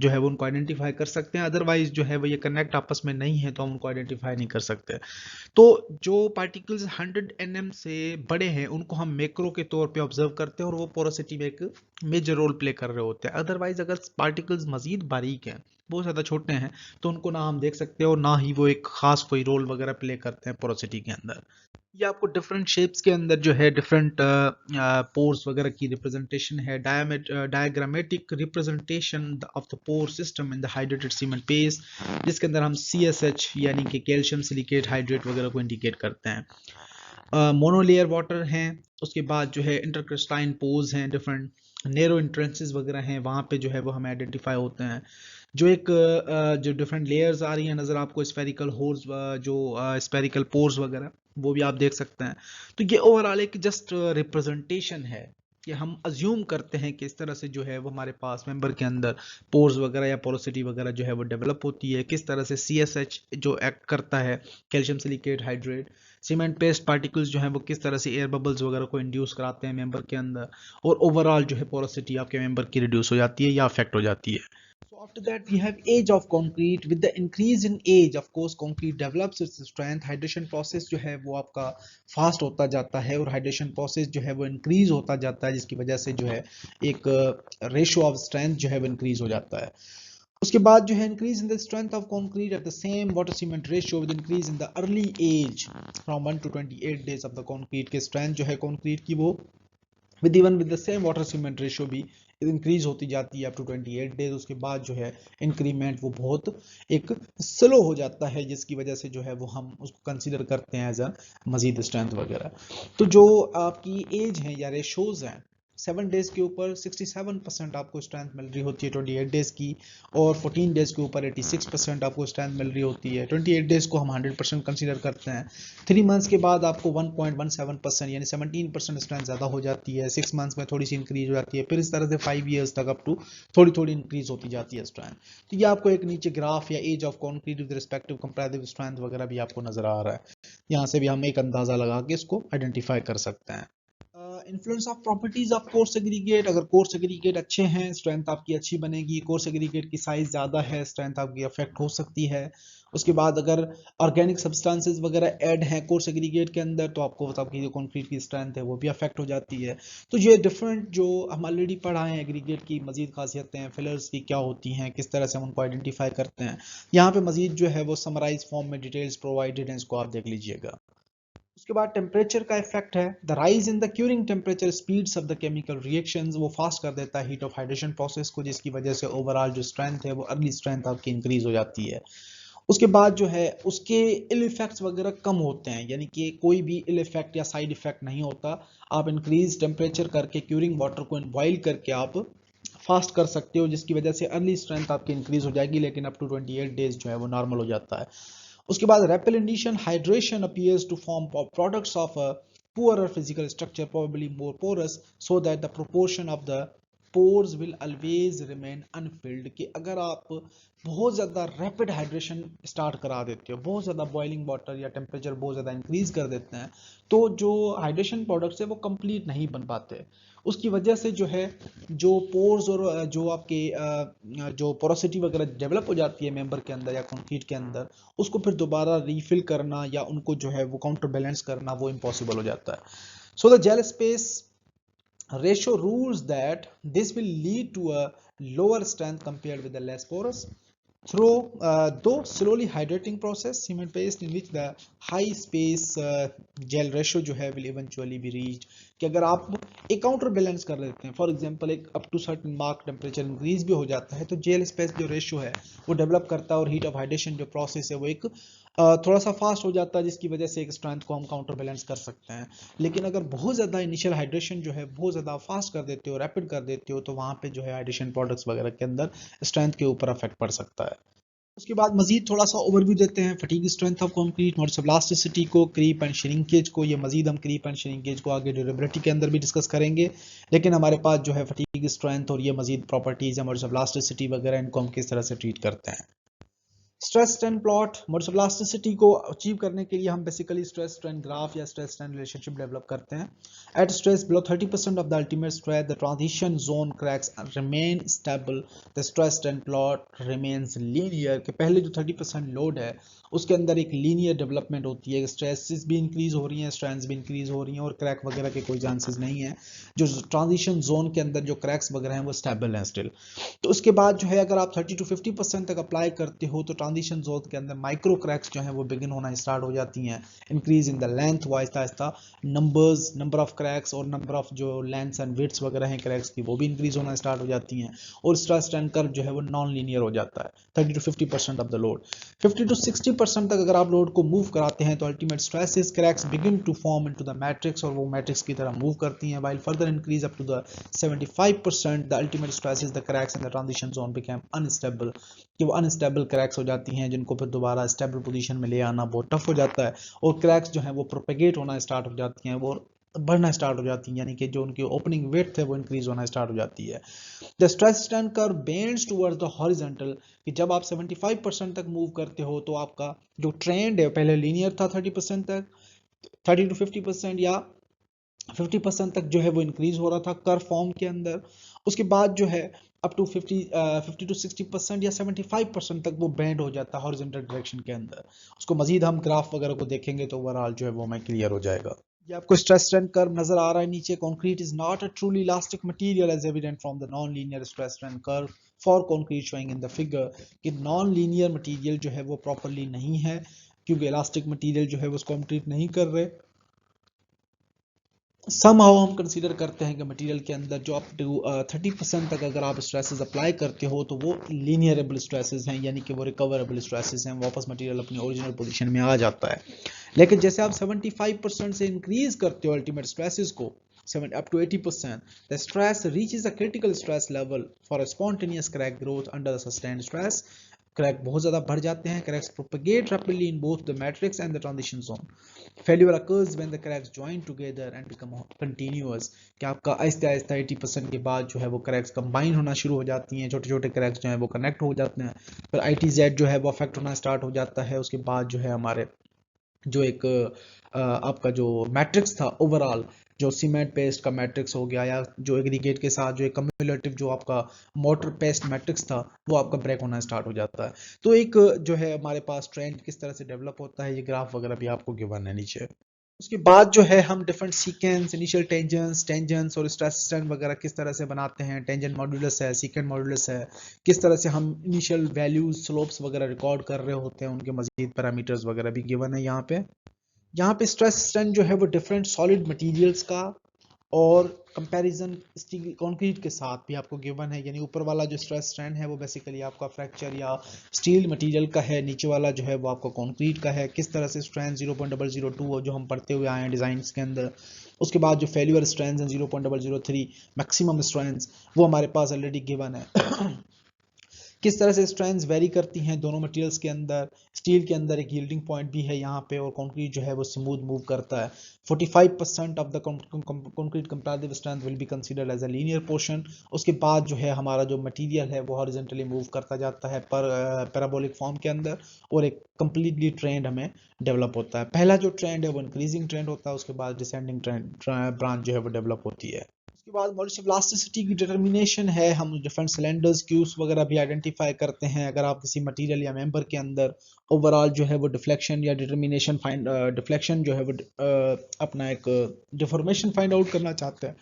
[SPEAKER 1] जो है वो उनको आइडेंटिफाई कर सकते हैं, अदरवाइज जो है वो ये कनेक्ट आपस में नहीं है तो हम उनको आइडेंटिफाई नहीं कर सकते. तो जो पार्टिकल्स 100 nm से बड़े हैं उनको हम मैक्रो के तौर पे ऑब्जर्व करते हैं और वो पोरोसिटी में एक मेजर रोल प्ले कर रहे होते हैं. अदरवाइज अगर पार्टिकल्स मजीद बारीक हैं, बहुत ज़्यादा छोटे हैं, तो उनको ना हम देख सकते हैं और ना ही वो एक खास कोई रोल वगैरह प्ले करते हैं पोरोसिटी के अंदर. ये आपको डिफरेंट शेप्स के अंदर जो है डिफरेंट पोर्स वगैरह की रिप्रेजेंटेशन है. Diagrammatic representation of the pore system in the hydrated cement paste, जिसके अंदर हम CSH यानी कि कैल्शियम सिलिकेट हाइड्रेट वगैरह को इंडिकेट करते हैं. मोनोलेयर वाटर हैं, उसके बाद जो है इंटरक्रिस्टाइन पोर्स हैं, डिफरेंट नेरो इंट्रेंसेस वगैरह हैं, वहाँ पे जो है वो हमें आइडेंटिफाई होते हैं. जो एक जो डिफरेंट लेयर्स आ रही हैं नज़र आपको, स्फेरिकल होर्स, जो स्फेरिकल पोर्स वगैरह, वो भी आप देख सकते हैं. तो ये ओवरऑल एक जस्ट रिप्रेजेंटेशन है कि हम अज्यूम करते हैं कि इस तरह से जो है वो हमारे पास मेंबर के अंदर पोर्स वगैरह या पोरोसिटी वगैरह जो है वो डेवलप होती है, किस तरह से CSH जो एक्ट करता है, calcium silicate hydrate, cement paste particles जो है वो किस तरह से एयर बबल्स वगैरह को इंड्यूस कराते हैं मेंबर के अंदर, और ओवरऑल जो है पोरोसिटी आपके मेंबर की रिड्यूस हो जाती है या अफेक्ट हो जाती है. So after that we have age of concrete. With the increase in age, of course, concrete develops its strength. Hydration process जो है वो आपका फास्ट होता जाता है और हाइड्रेशन प्रोसेस जो है वो इंक्रीज होता जाता है, जिसकी वजह से जो है एक रेशियो ऑफ स्ट्रेंथ जो है वो इंक्रीज हो जाता है. उसके बाद जो है increase in the strength of concrete at the same water cement ratio with increase in the early age from 1 to 28 days of the concrete के स्ट्रेंथ जो है कंक्रीट की वो with the same water cement ratio भी increase होती जाती है up to 28 days. उसके बाद जो है इंक्रीमेंट वो बहुत एक स्लो हो जाता है, जिसकी वजह से जो है वो हम उसको कंसीडर करते हैं एज अ मजीद स्ट्रेंथ वगैरह. तो जो आपकी एज है या रेशोज हैं, 7 डेज के ऊपर 67% आपको स्ट्रेंथ मिल रही होती है 28 डेज की, और 14 डेज के ऊपर 86% आपको स्ट्रेंथ मिल रही होती है. 28 डेज को हम 100% कंसीडर करते हैं. 3 मंथ्स के बाद आपको 1.17% यानी 17% स्ट्रेंथ ज़्यादा हो जाती है. 6 मंथ्स में थोड़ी सी इंक्रीज हो जाती है, फिर इस तरह से 5 ईयर्स तक अप टू थोड़ी थोड़ी इंक्रीज होती जाती है स्ट्रेंथ. तो ये आपको एक नीचे ग्राफ या age of concrete with respective comparative strength वगैरह भी आपको नजर आ रहा है. यहाँ से भी हम एक अंदाजा लगा के इसको आइडेंटिफाई कर सकते हैं. Influence of properties of coarse aggregate. अगर कोर्स एग्रीगेट अच्छे हैं स्ट्रेंथ आपकी अच्छी बनेगी. कोर्स एग्रीगेट की साइज ज़्यादा है, स्ट्रेंथ आपकी अफेक्ट हो सकती है. उसके बाद अगर ऑर्गेनिक सब्सटेंसेस वगैरह ऐड हैं कोर्स एग्रीगेट के अंदर तो आपको आपकी जो कंक्रीट की स्ट्रेंथ है वो भी अफेक्ट हो जाती है. तो ये डिफरेंट जो हम ऑलरेडी पढ़ा है एग्रीगेट की मजीद खासियतें, फिलर्स की क्या होती हैं, किस तरह से हम उनको आइडेंटिफाई करते हैं, यहाँ पे मजीद जो है वो समराइज फॉर्म में डिटेल्स प्रोवाइडेड हैं, इसको आप देख लीजिएगा. उसके बाद टेम्परेचर का इफेक्ट है. The rise in the curing temperature speeds of the chemical reactions, वो फास्ट कर देता है हीट ऑफ हाइड्रेशन प्रोसेस को, जिसकी वजह से ओवरऑल जो स्ट्रेंथ है वो अर्ली स्ट्रेंथ आपकी इंक्रीज हो जाती है. उसके बाद जो है उसके इल इफेक्ट्स वगैरह कम होते हैं, यानी कि कोई भी इल इफेक्ट या साइड इफेक्ट नहीं होता. आप इंक्रीज टेम्परेचर करके क्यूरिंग वाटर को बॉइल करके आप फास्ट कर सकते हो, जिसकी वजह से अर्ली स्ट्रेंथ आपकी इंक्रीज हो जाएगी, लेकिन अप टू 28 डेज जो है वो नॉर्मल हो जाता है. उसके बाद रेपेलेंटेशन hydration appears to form products of a poorer physical structure, probably more porous, so that the proportion of the pores will always remain unfilled. कि अगर आप बहुत ज़्यादा रैपिड हाइड्रेशन स्टार्ट करा देते हो, बहुत ज़्यादा बॉइलिंग वाटर या टेम्परेचर बहुत ज़्यादा इंक्रीज कर देते हैं, तो जो हाइड्रेशन प्रोडक्ट्स है वो कंप्लीट नहीं बन पाते. उसकी वजह से जो है जो पोर्स और जो आपके जो पोरोसिटी वगैरह डेवलप हो जाती है मेंबर के अंदर या कंक्रीट के अंदर, उसको फिर दोबारा रीफिल करना या उनको जो है वो काउंटर बैलेंस करना वो इम्पॉसिबल हो जाता है. So the gel space ratio rules that this will lead to a lower strength compared with the less porous. Though slowly hydrating process cement paste in which the high space gel ratio जो है will eventually be reached, कि अगर आप एक counter balance कर लेते हैं, for example एक up to certain mark temperature increase भी हो जाता है, तो जेल स्पेस जो रेशियो है वो डेवलप करता है और हीट ऑफ हाइड्रेशन जो प्रोसेस है वो एक थोड़ा सा फास्ट हो जाता है, जिसकी वजह से एक स्ट्रेंथ को हम काउंटर बैलेंस कर सकते हैं। लेकिन अगर बहुत ज़्यादा इनिशियल हाइड्रेशन जो है बहुत ज़्यादा फास्ट कर देते हो, रैपिड कर देते हो, तो वहाँ पे जो है हाइड्रेशन प्रोडक्ट्स वगैरह के अंदर स्ट्रेंथ के ऊपर अफेक्ट पड़ सकता है। उसके बाद मजीद थोड़ा सा ओवरव्यू देते हैं fatigue strength of concrete, modes of elasticity को, क्रीप एंड श्रिंकेज को। ये मजीद हम क्रीप एंड श्रिंकेज को आगे ड्यूरेबिलिटी के अंदर भी डिस्कस करेंगे, लेकिन हमारे पास जो है फटीग स्ट्रेंथ और ये मजीद प्रॉपर्टीज है, मोड्स ऑफ इलास्टिसिटी वगैरह, इनको हम किस तरह से ट्रीट करते हैं। Stress strain plot, modes of elasticity को अचीव करने के लिए हम बेसिकली स्ट्रेस स्ट्रेन ग्राफ या स्ट्रेस स्ट्रेन रिलेशनशिप डेवलप करते हैं। At stress below 30% of the ultimate stress the transition zone cracks remain stable, the stress strain plot remains linear. के पहले जो 30% लोड है उसके अंदर एक लीनियर डेवलपमेंट होती है, स्ट्रेसेस भी इंक्रीज हो रही हैं, स्ट्रेंथ्स भी इंक्रीज हो रही हैं और क्रैक वगैरह के कोई चांसेस नहीं है। जो ट्रांजिशन जोन के अंदर जो क्रैक्स वगैरह हैं वो स्टेबल हैं स्टिल। तो उसके बाद जो है अगर आप 30 to 50% तक अप्लाई करते हो तो ट्रांजिशन जोन के अंदर माइक्रो क्रैक्स जो हैं वो बिगिन होना स्टार्ट हो जाती हैं, इंक्रीज इन द लेंथ वो Aahista Aahista number of cracks और नंबर ऑफ जो लेंथ्स एंड विड्थ्स वगैरह हैं क्रैक्स की वो भी इंक्रीज होना स्टार्ट हो जाती हैं, और स्ट्रेस स्ट्रेन कर्व जो है वो नॉन लीनियर हो जाता है 30 to 50% of the load. 50 to 60% तक अगर आप लोड को मूव कराते हैं तो ultimate stresses cracks begin to form into the matrix, और वो मैट्रिक्स की तरह मूव करती हैं, while further increase up to the 75% the ultimate stresses the cracks in the transition zone become unstable, कि वो अनस्टेबल क्रैक्स हो जाती हैं जिनको फिर दोबारा स्टेबल पोजीशन में ले आना बहुत टफ हो जाता है, और क्रैक्स जो हैं वो प्रोपेगेट होना स्टार्ट हो जाती हैं, वो बढ़ना स्टार्ट हो जाती हैं, यानी कि जो उनकी ओपनिंग विड्थ है वो इंक्रीज होना स्टार्ट हो जाती है। The stress strain curve bends towards the horizontal, कि जब आप 75% तक मूव करते हो तो आपका जो ट्रेंड है पहले लीनियर था 30% तक, 30 to 50% या 50% तक जो है वो इंक्रीज हो रहा था कर्व फॉर्म के अंदर। उसके बाद जो है अप टू 50 to 60% या 75% तक वो बैंड हो जाता है हॉरिजॉन्टल डायरेक्शन के अंदर। उसको मजीद हम ग्राफ वगैरह को देखेंगे तो ओवरऑल जो है वो हमें क्लियर हो जाएगा। ये आपको स्ट्रेस स्ट्रेन कर्व नजर आ रहा है नीचे। Concrete is not a truly elastic material as evident from the non linear stress strain curve for concrete showing in the figure, कि नॉन लीनियर मटेरियल जो है वो प्रॉपर्ली नहीं है, क्योंकि इलास्टिक मटेरियल जो है वो उसको हम ट्रीट नहीं कर रहे। समहाउ हम कंसीडर करते हैं कि मटेरियल के अंदर जो अप टू 30% तक अगर आप स्ट्रेसेस अप्लाई करते हो तो वो लीनियरेबल स्ट्रेसेस हैं, यानी कि वो रिकवरेबल स्ट्रेसेस हैं, वापस मटेरियल अपनी ओरिजिनल पोजीशन में आ जाता है। लेकिन जैसे आप 75% से इंक्रीज करते हो अल्टीमेट स्ट्रेसेस को up to 80%, the stress reaches a critical stress level for a spontaneous crack growth under the sustained stress। Crack बहुत ज़्यादा बढ़ जाते हैं, cracks propagate rapidly in both the matrix and the transition zone। Failure occurs when the cracks join together and become continuous, कि आपका आहिस्ता आहिस्ता 80% के बाद जो है वो क्रैक्स कंबाइन होना शुरू हो जाती हैं, छोटे छोटे क्रैक्स जो है वो कनेक्ट हो जाते हैं, फिर ITZ जो है वो अफेक्ट होना स्टार्ट हो जाता है। उसके बाद जो है हमारे जो एक आपका जो मैट्रिक्स था ओवरऑल, जो सीमेंट पेस्ट का मैट्रिक्स हो गया, या जो एग्रीगेट के साथ जो एक कम्युलेटिव जो आपका मोटर पेस्ट मैट्रिक्स था वो आपका ब्रेक होना स्टार्ट हो जाता है। तो एक जो है हमारे पास ट्रेंड किस तरह से डेवलप होता है, ये ग्राफ वगैरह भी आपको गिवन है नीचे। उसके बाद जो है हम डिफरेंट सीकेंस, इनिशियल टेंजेंट्स और स्ट्रेस स्ट्रेन वगैरह किस तरह से बनाते हैं। टेंजेंट मॉड्यूलस है, सीकेंट मॉड्यूलस है, किस तरह से हम इनिशियल वैल्यूज स्लोप्स वगैरह रिकॉर्ड कर रहे होते हैं, उनके मजीद पैरामीटर्स वगैरह भी गिवन है यहाँ पे। यहाँ पे स्ट्रेस स्ट्रेन जो है वो डिफरेंट सॉलिड मटेरियल्स का और कंपैरिजन स्टील कंक्रीट के साथ भी आपको गिवन है, यानी ऊपर वाला जो स्ट्रेस स्ट्रेन है वो बेसिकली आपका फ्रैक्चर या स्टील मटेरियल का है, नीचे वाला जो है वो आपका कंक्रीट का है। किस तरह से स्ट्रेन 0.002 जो हम पढ़ते हुए आए हैं डिजाइंस के अंदर। उसके बाद जो फेल्यूर स्ट्रेंथ हैं 0.003 मैक्सिमम स्ट्रेंथ, वो हमारे पास ऑलरेडी गिवन है। किस तरह से स्ट्रेंथ्स वेरी करती हैं दोनों मटेरियल्स के अंदर। स्टील के अंदर एक यील्डिंग पॉइंट भी है यहाँ पे, और कंक्रीट जो है वो स्मूथ मूव करता है। 45% of the concrete comparative strength will be considered as a linear portion. उसके बाद जो है हमारा जो मटेरियल है वो हॉरिजॉन्टली मूव करता जाता है पर पैराबोलिक फॉर्म के अंदर, और एक कंप्लीटली ट्रेंड हमें डेवलप होता है। पहला जो ट्रेंड है वो इंक्रीजिंग ट्रेंड होता है, उसके बाद डिसेंडिंग ट्रेंड ब्रांच जो है वो डेवलप होती है। उसके बाद मॉड्यूलस ऑफ इलास्टिसिटी की डिटर्मिनेशन है, हम डिफरेंट सिलेंडर्स क्यूब्स वगैरह भी आइडेंटिफाई करते हैं। अगर आप किसी मटेरियल या मेंबर के अंदर ओवरऑल जो है वो डिफ्लेक्शन या डिटर्मिनेशन डिफ्लेक्शन जो है वो अपना एक डिफॉर्मेशन फाइंड आउट करना चाहते हैं,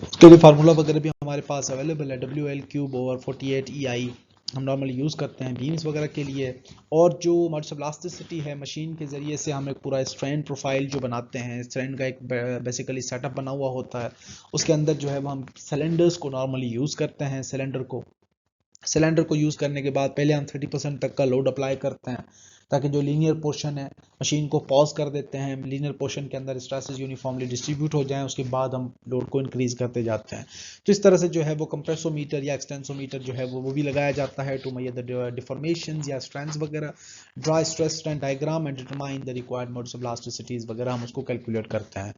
[SPEAKER 1] उसके लिए फार्मूला वगैरह भी हमारे पास अवेलेबल है, WL³/48 EI हम नॉर्मली यूज़ करते हैं बीम्स वगैरह के लिए। और जो मॉड्यूलस ऑफ इलास्टिसिटी है, मशीन के ज़रिए से हम एक पूरा स्ट्रैंड प्रोफाइल जो बनाते हैं, स्ट्रैंड का एक बेसिकली सेटअप बना हुआ होता है, उसके अंदर जो है वो हम सिलेंडर्स को नॉर्मली यूज़ करते हैं। सिलेंडर को यूज़ करने के बाद पहले हम 30% तक का लोड अप्लाई करते हैं, ताकि जो लीनियर पोर्शन है मशीन को पॉज कर देते हैं, लीनियर पोर्शन के अंदर स्ट्रेसेस यूनिफॉर्मली डिस्ट्रीब्यूट हो जाएं, उसके बाद हम लोड को इंक्रीज करते जाते हैं। तो इस तरह से जो है वो कंप्रेसोमीटर या एक्सटेंसोमीटर जो है वो भी लगाया जाता है टू मेजर द डिफॉर्मेशंस या स्ट्रेंथ्स वगैरह, draw stress strength diagram and determine the required modes of इलास्टिसिटीज वगैरह हम उसको कैलकुलेट करते हैं।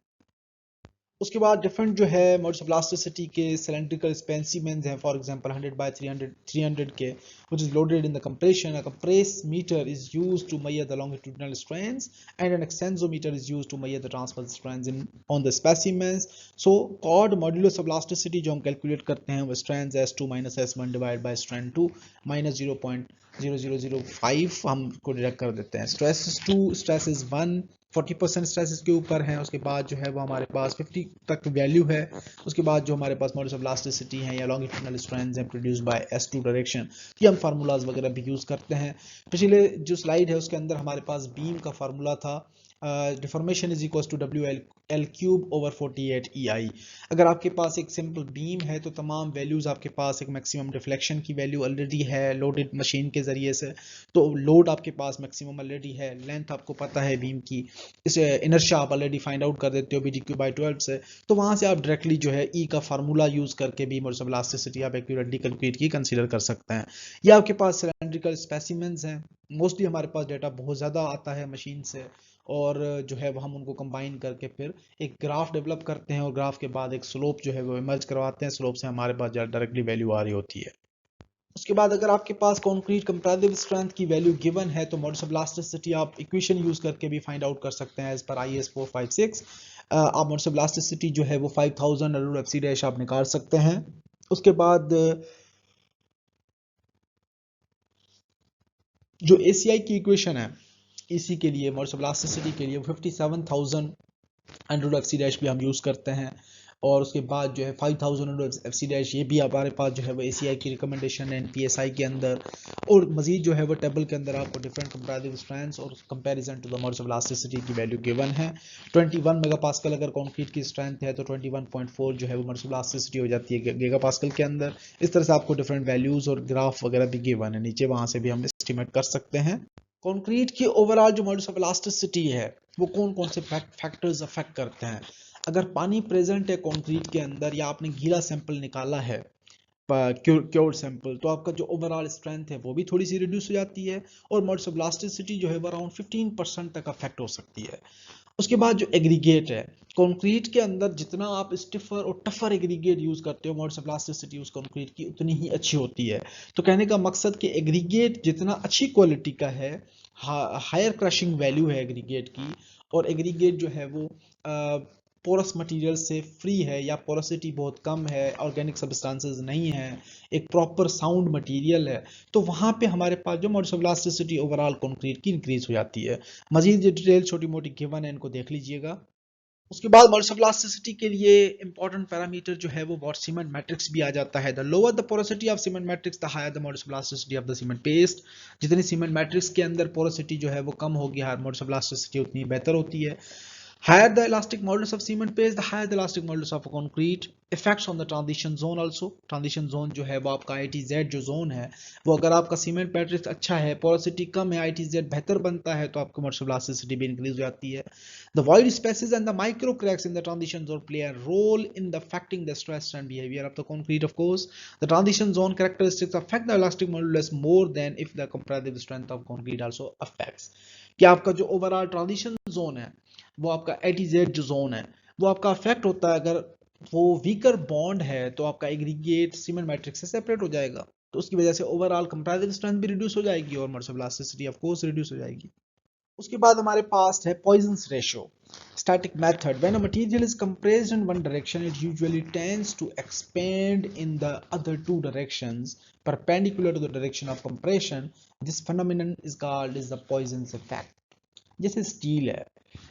[SPEAKER 1] उसके बाद डिफरेंट जो है मोड्स ऑफ इलास्टिसिटी के सिलेंड्रिकल स्पेसिमेंस हैं, फॉर एग्जांपल 100 by 300 के, which is loaded in the compression. A compress meter is used to measure the longitudinal strains and an extensometer is used to measure the transverse strains on the specimens. So chord modulus of elasticity जो हम calculate करते हैं वो strains S2 minus S1 divided by strain 2 minus 0.0005 हम को deduct कर देते हैं। स्ट्रेस 2, स्ट्रेस 1 40% स्ट्रेस इसके ऊपर है, उसके बाद जो है वो हमारे पास 50 तक वैल्यू है। उसके बाद जो हमारे पास मॉड्यूलस ऑफ इलास्टिसिटी है या लॉन्गिट्यूडिनल स्ट्रेंथ्स हैं प्रोड्यूस्ड बाय S2 डायरेक्शन, ये हम फार्मूलाज वगैरह भी यूज़ करते हैं। पिछले जो स्लाइड है उसके अंदर हमारे पास बीम का फार्मूला था, deformation is equal to WL³/48 EI। अगर आपके पास एक सिंपल बीम है तो तमाम वैल्यूज आपके पास, एक मैक्सिमम डिफ्लेक्शन की वैल्यू ऑलरेडी है लोडेड मशीन के जरिए से, तो लोड आपके पास मैक्सिमम ऑलरेडी है, लेंथ आपको पता है बीम की, इसे इनर्शिया आप ऑलरेडी फाइंड आउट कर देते हो BDQ/12 से, तो वहां से आप डायरेक्टली जो है ई का फार्मूला यूज करके भी मोड्स ऑफ इलास्टिसिटी आप एक्यूरेटली कैलकुलेट की कंसीडर कर सकते हैं। ये आपके पास सिलेंड्रिकल स्पेसिमेंस हैं, मोस्टली हमारे पास डाटा बहुत ज़्यादा आता है मशीन से, और जो है वो हम उनको कंबाइन करके फिर एक ग्राफ डेवलप करते हैं, और ग्राफ के बाद एक स्लोप जो है वो इमर्ज करवाते हैं, स्लोप से हमारे पास डायरेक्टली वैल्यू आ रही होती है। उसके बाद अगर आपके पास कंक्रीट कंपैरेटिव स्ट्रेंथ की वैल्यू गिवन है तो मॉड्यूलस ऑफ इलास्टिसिटी आप इक्वेशन यूज करके भी फाइंड आउट कर सकते हैं एज पर IS 456। आप मॉड्यूलस ऑफ इलास्टिसिटी जो है वो 5000 FC- आप निकाल सकते हैं। उसके बाद जो ACI की इक्वेशन है EC के लिए, मॉड्यूलस ऑफ इलास्टिसिटी के लिए 57,000 FC- भी हम यूज़ करते हैं। और उसके बाद जो है 5000 FC- ये भी हमारे पास जो है वो ACI की रिकमेंडेशन है PSI के अंदर। और मजीद जो है वो टेबल के अंदर आपको डिफरेंट कंपैरेटिव स्ट्रेंथ्स और comparison to the modulus of elasticity की वैल्यू गिवन है। 21 मेगापास्कल अगर कंक्रीट की स्ट्रेंथ है तो 21.4 जो है वो मॉड्यूलस ऑफ इलास्टिसिटी हो जाती है गीगापास्कल के अंदर। इस तरह से आपको डिफरेंट वैल्यूज और ग्राफ वगैरह भी गिवन है नीचे, वहां से भी हम एस्टिमेट कर सकते हैं। कंक्रीट की ओवरऑल जो मॉड्यूलस ऑफ इलास्टिसिटी है वो कौन कौन से फैक्टर्स अफेक्ट करते हैं। अगर पानी प्रेजेंट है कंक्रीट के अंदर या आपने गीला सैंपल निकाला है, क्योर्ड सैंपल, तो आपका जो ओवरऑल स्ट्रेंथ है वो भी थोड़ी सी रिड्यूस हो जाती है, और मॉड्यूलस ऑफ इलास्टिसिटी जो है वो अराउंड 15% तक अफेक्ट हो सकती है। उसके बाद जो एग्रीगेट है कंक्रीट के अंदर, जितना आप स्टिफर और टफर एग्रीगेट यूज करते हो मॉड्यूलस ऑफ इलास्टिसिटी उस कंक्रीट की उतनी ही अच्छी होती है। तो कहने का मकसद कि एग्रीगेट जितना अच्छी क्वालिटी का है, हायर क्रशिंग वैल्यू है एग्रीगेट की, और एग्रीगेट जो है वो पोरस मटेरियल से फ्री है या पोरोसिटी बहुत कम है, ऑर्गेनिक सब्सटेंसेस नहीं है, एक प्रॉपर साउंड मटेरियल है, तो वहाँ पे हमारे पास जो modulus of elasticity overall concrete की इंक्रीज हो जाती है। मजीद ये डिटेल छोटी मोटी गिवन है, इनको देख लीजिएगा। उसके बाद मॉड्यूलस ऑफ इलास्टिसिटी के लिए इंपॉर्टेंट पैरामीटर जो है वो सीमेंट मैट्रिक्स भी आ जाता है। The lower the porosity of cement matrix the higher the modulus of elasticity of the cement paste. जितनी सीमेंट मैट्रिक्स के अंदर पोरोसिटी जो है वो कम होगी, हायर मॉड्यूलस ऑफ इलास्टिसिटी उतनी बेहतर होती है। Higher the elastic modulus of cement paste, the higher the elastic modulus of concrete. Effects on the transition zone also. Transition zone जो है वो आपका ITZ जो zone है, वो अगर आपका सीमेंट मैट्रिक्स अच्छा है, पोरोसिटी कम है, ITZ बेहतर बनता है, तो आपका मॉड्यूलस ऑफ इलास्टिसिटी भी इंक्रीज हो जाती है। The void spaces and the micro cracks in the transition zone play a role in the affecting the stress and behavior of the concrete. Of course, the transition zone characteristics affect the elastic modulus more than if the comparative strength of concrete also affects. कि आपका जो overall transition zone है वो आपका ATZ जो zone है वो आपका अफेक्ट होता है। अगर वो वीकर बॉन्ड है तो आपका एग्रीगेट सीमेंट मैट्रिक्स से सेपरेट हो जाएगा, तो उसकी वजह से ओवरऑल कंपैरेटिव स्ट्रेंथ भी रिड्यूस हो जाएगी और modulus of elasticity of course reduce हो जाएगी। उसके बाद हमारे पास है Poisson's ratio, static method. When a material is compressed in one direction, it usually tends to expand in the other two directions perpendicular to the direction of compression. This phenomenon is called is the Poisson's effect. जैसे steel है,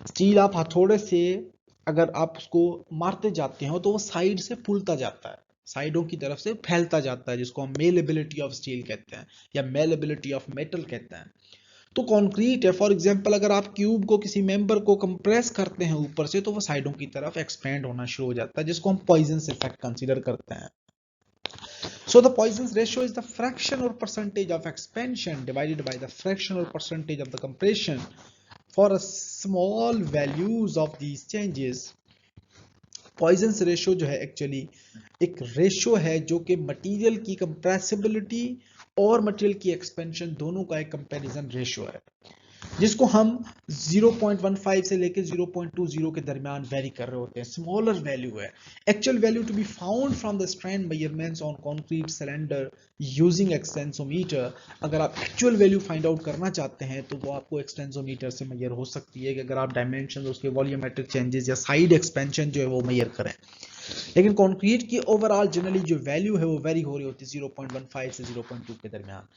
[SPEAKER 1] steel आप हथौड़े से अगर आप उसको मारते जाते हो तो वो साइड से फूलता जाता है, साइडों की तरफ से फैलता जाता है, जिसको हम मेलेबिलिटी ऑफ स्टील कहते हैं या मेलेबिलिटी ऑफ मेटल कहते हैं। तो कंक्रीट है, फॉर एग्जांपल अगर आप क्यूब को किसी मेंबर को कंप्रेस करते हैं ऊपर से, तो वो साइडों की तरफ एक्सपेंड होना शुरू हो जाता है, जिसको हम पॉइजन इफेक्ट कंसीडर करते हैं। So the Poisson's ratio is the fraction or percentage of expansion divided by the fraction or percentage of the compression for a small values of these changes. Poisson's ratio जो है actually एक ratio है जो कि material की compressibility और material की expansion दोनों का एक कंपैरिजन रेशियो है, जिसको हम 0.15 से लेकर 0.20 के दरमियान वेरी कर रहे होते हैं। स्मॉलर वैल्यू है। Actual value to be found from the strain measurements on concrete cylinder using extensometer. अगर आप एक्चुअल वैल्यू फाइंड आउट करना चाहते हैं तो वो आपको एक्सटेंसोमीटर से मेजर हो सकती है कि अगर आप डायमेंशन, उसके वॉल्यूमेट्रिक चेंजेस या साइड एक्सपेंशन जो है वो मेजर करें। लेकिन कंक्रीट की ओवरऑल जनरली जो वैल्यू है वो वेरी हो रही होती है 0.15 से 0.2 के दरमियान।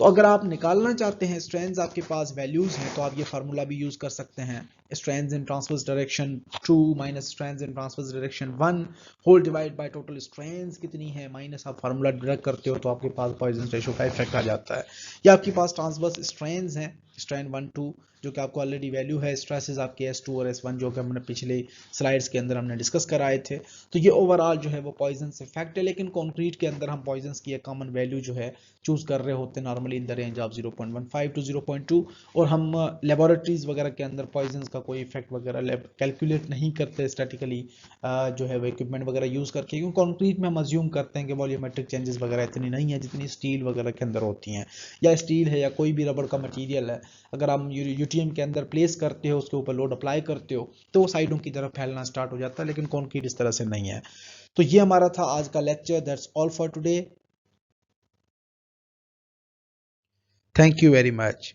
[SPEAKER 1] तो अगर आप निकालना चाहते हैं स्ट्रेंथ, आपके पास वैल्यूज हैं, तो आप ये फार्मूला भी यूज कर सकते हैं। Strength in transverse direction 2 minus strength in transverse direction 1 whole divide by total strength कितनी है माइनस आप फार्मूला डिडक्ट करते हो, तो आपके पास पॉइजन रेशियो का इफेक्ट आ जाता है। या आपके पास ट्रांसवर्स स्ट्रेंथ हैं, स्ट्रेंथ 1 2 जो कि आपको ऑलरेडी वैल्यू है, स्ट्रेसेस आपके S2 और S1 जो कि हमने पिछले स्लाइड्स के अंदर हमने डिस्कस कराए थे। तो ये ओवरऑल जो है वो पॉइजन इफेक्ट है। लेकिन कंक्रीट के अंदर हम पॉइजन की एक कॉमन वैल्यू जो है चूज कर रहे होते हैं normally in the range of 0.15 to 0.2, और हम लेबोरेटरीज वगैरह के अंदर पॉइजन का कोई इफेक्ट वगैरह कैलकुलेट नहीं करते स्टैटिकली जो है वो इक्विपमेंट वगैरह यूज करके, क्योंकि कंक्रीट में हम अज्यूम करते हैं कि वॉल्यूमेट्रिक चेंजेस वगैरह इतनी नहीं है जितनी स्टील वगैरह के अंदर होती हैं, या स्टील है या कोई भी रबड़ का मटीरियल है, अगर आप यूटीएम के अंदर प्लेस करते हो, उसके ऊपर लोड अप्लाई करते हो, तो वो साइडों की तरफ फैलना स्टार्ट हो जाता है। लेकिन कंक्रीट इस तरह से नहीं है। तो ये हमारा था आज का lecture. That's all for today. Thank you very much.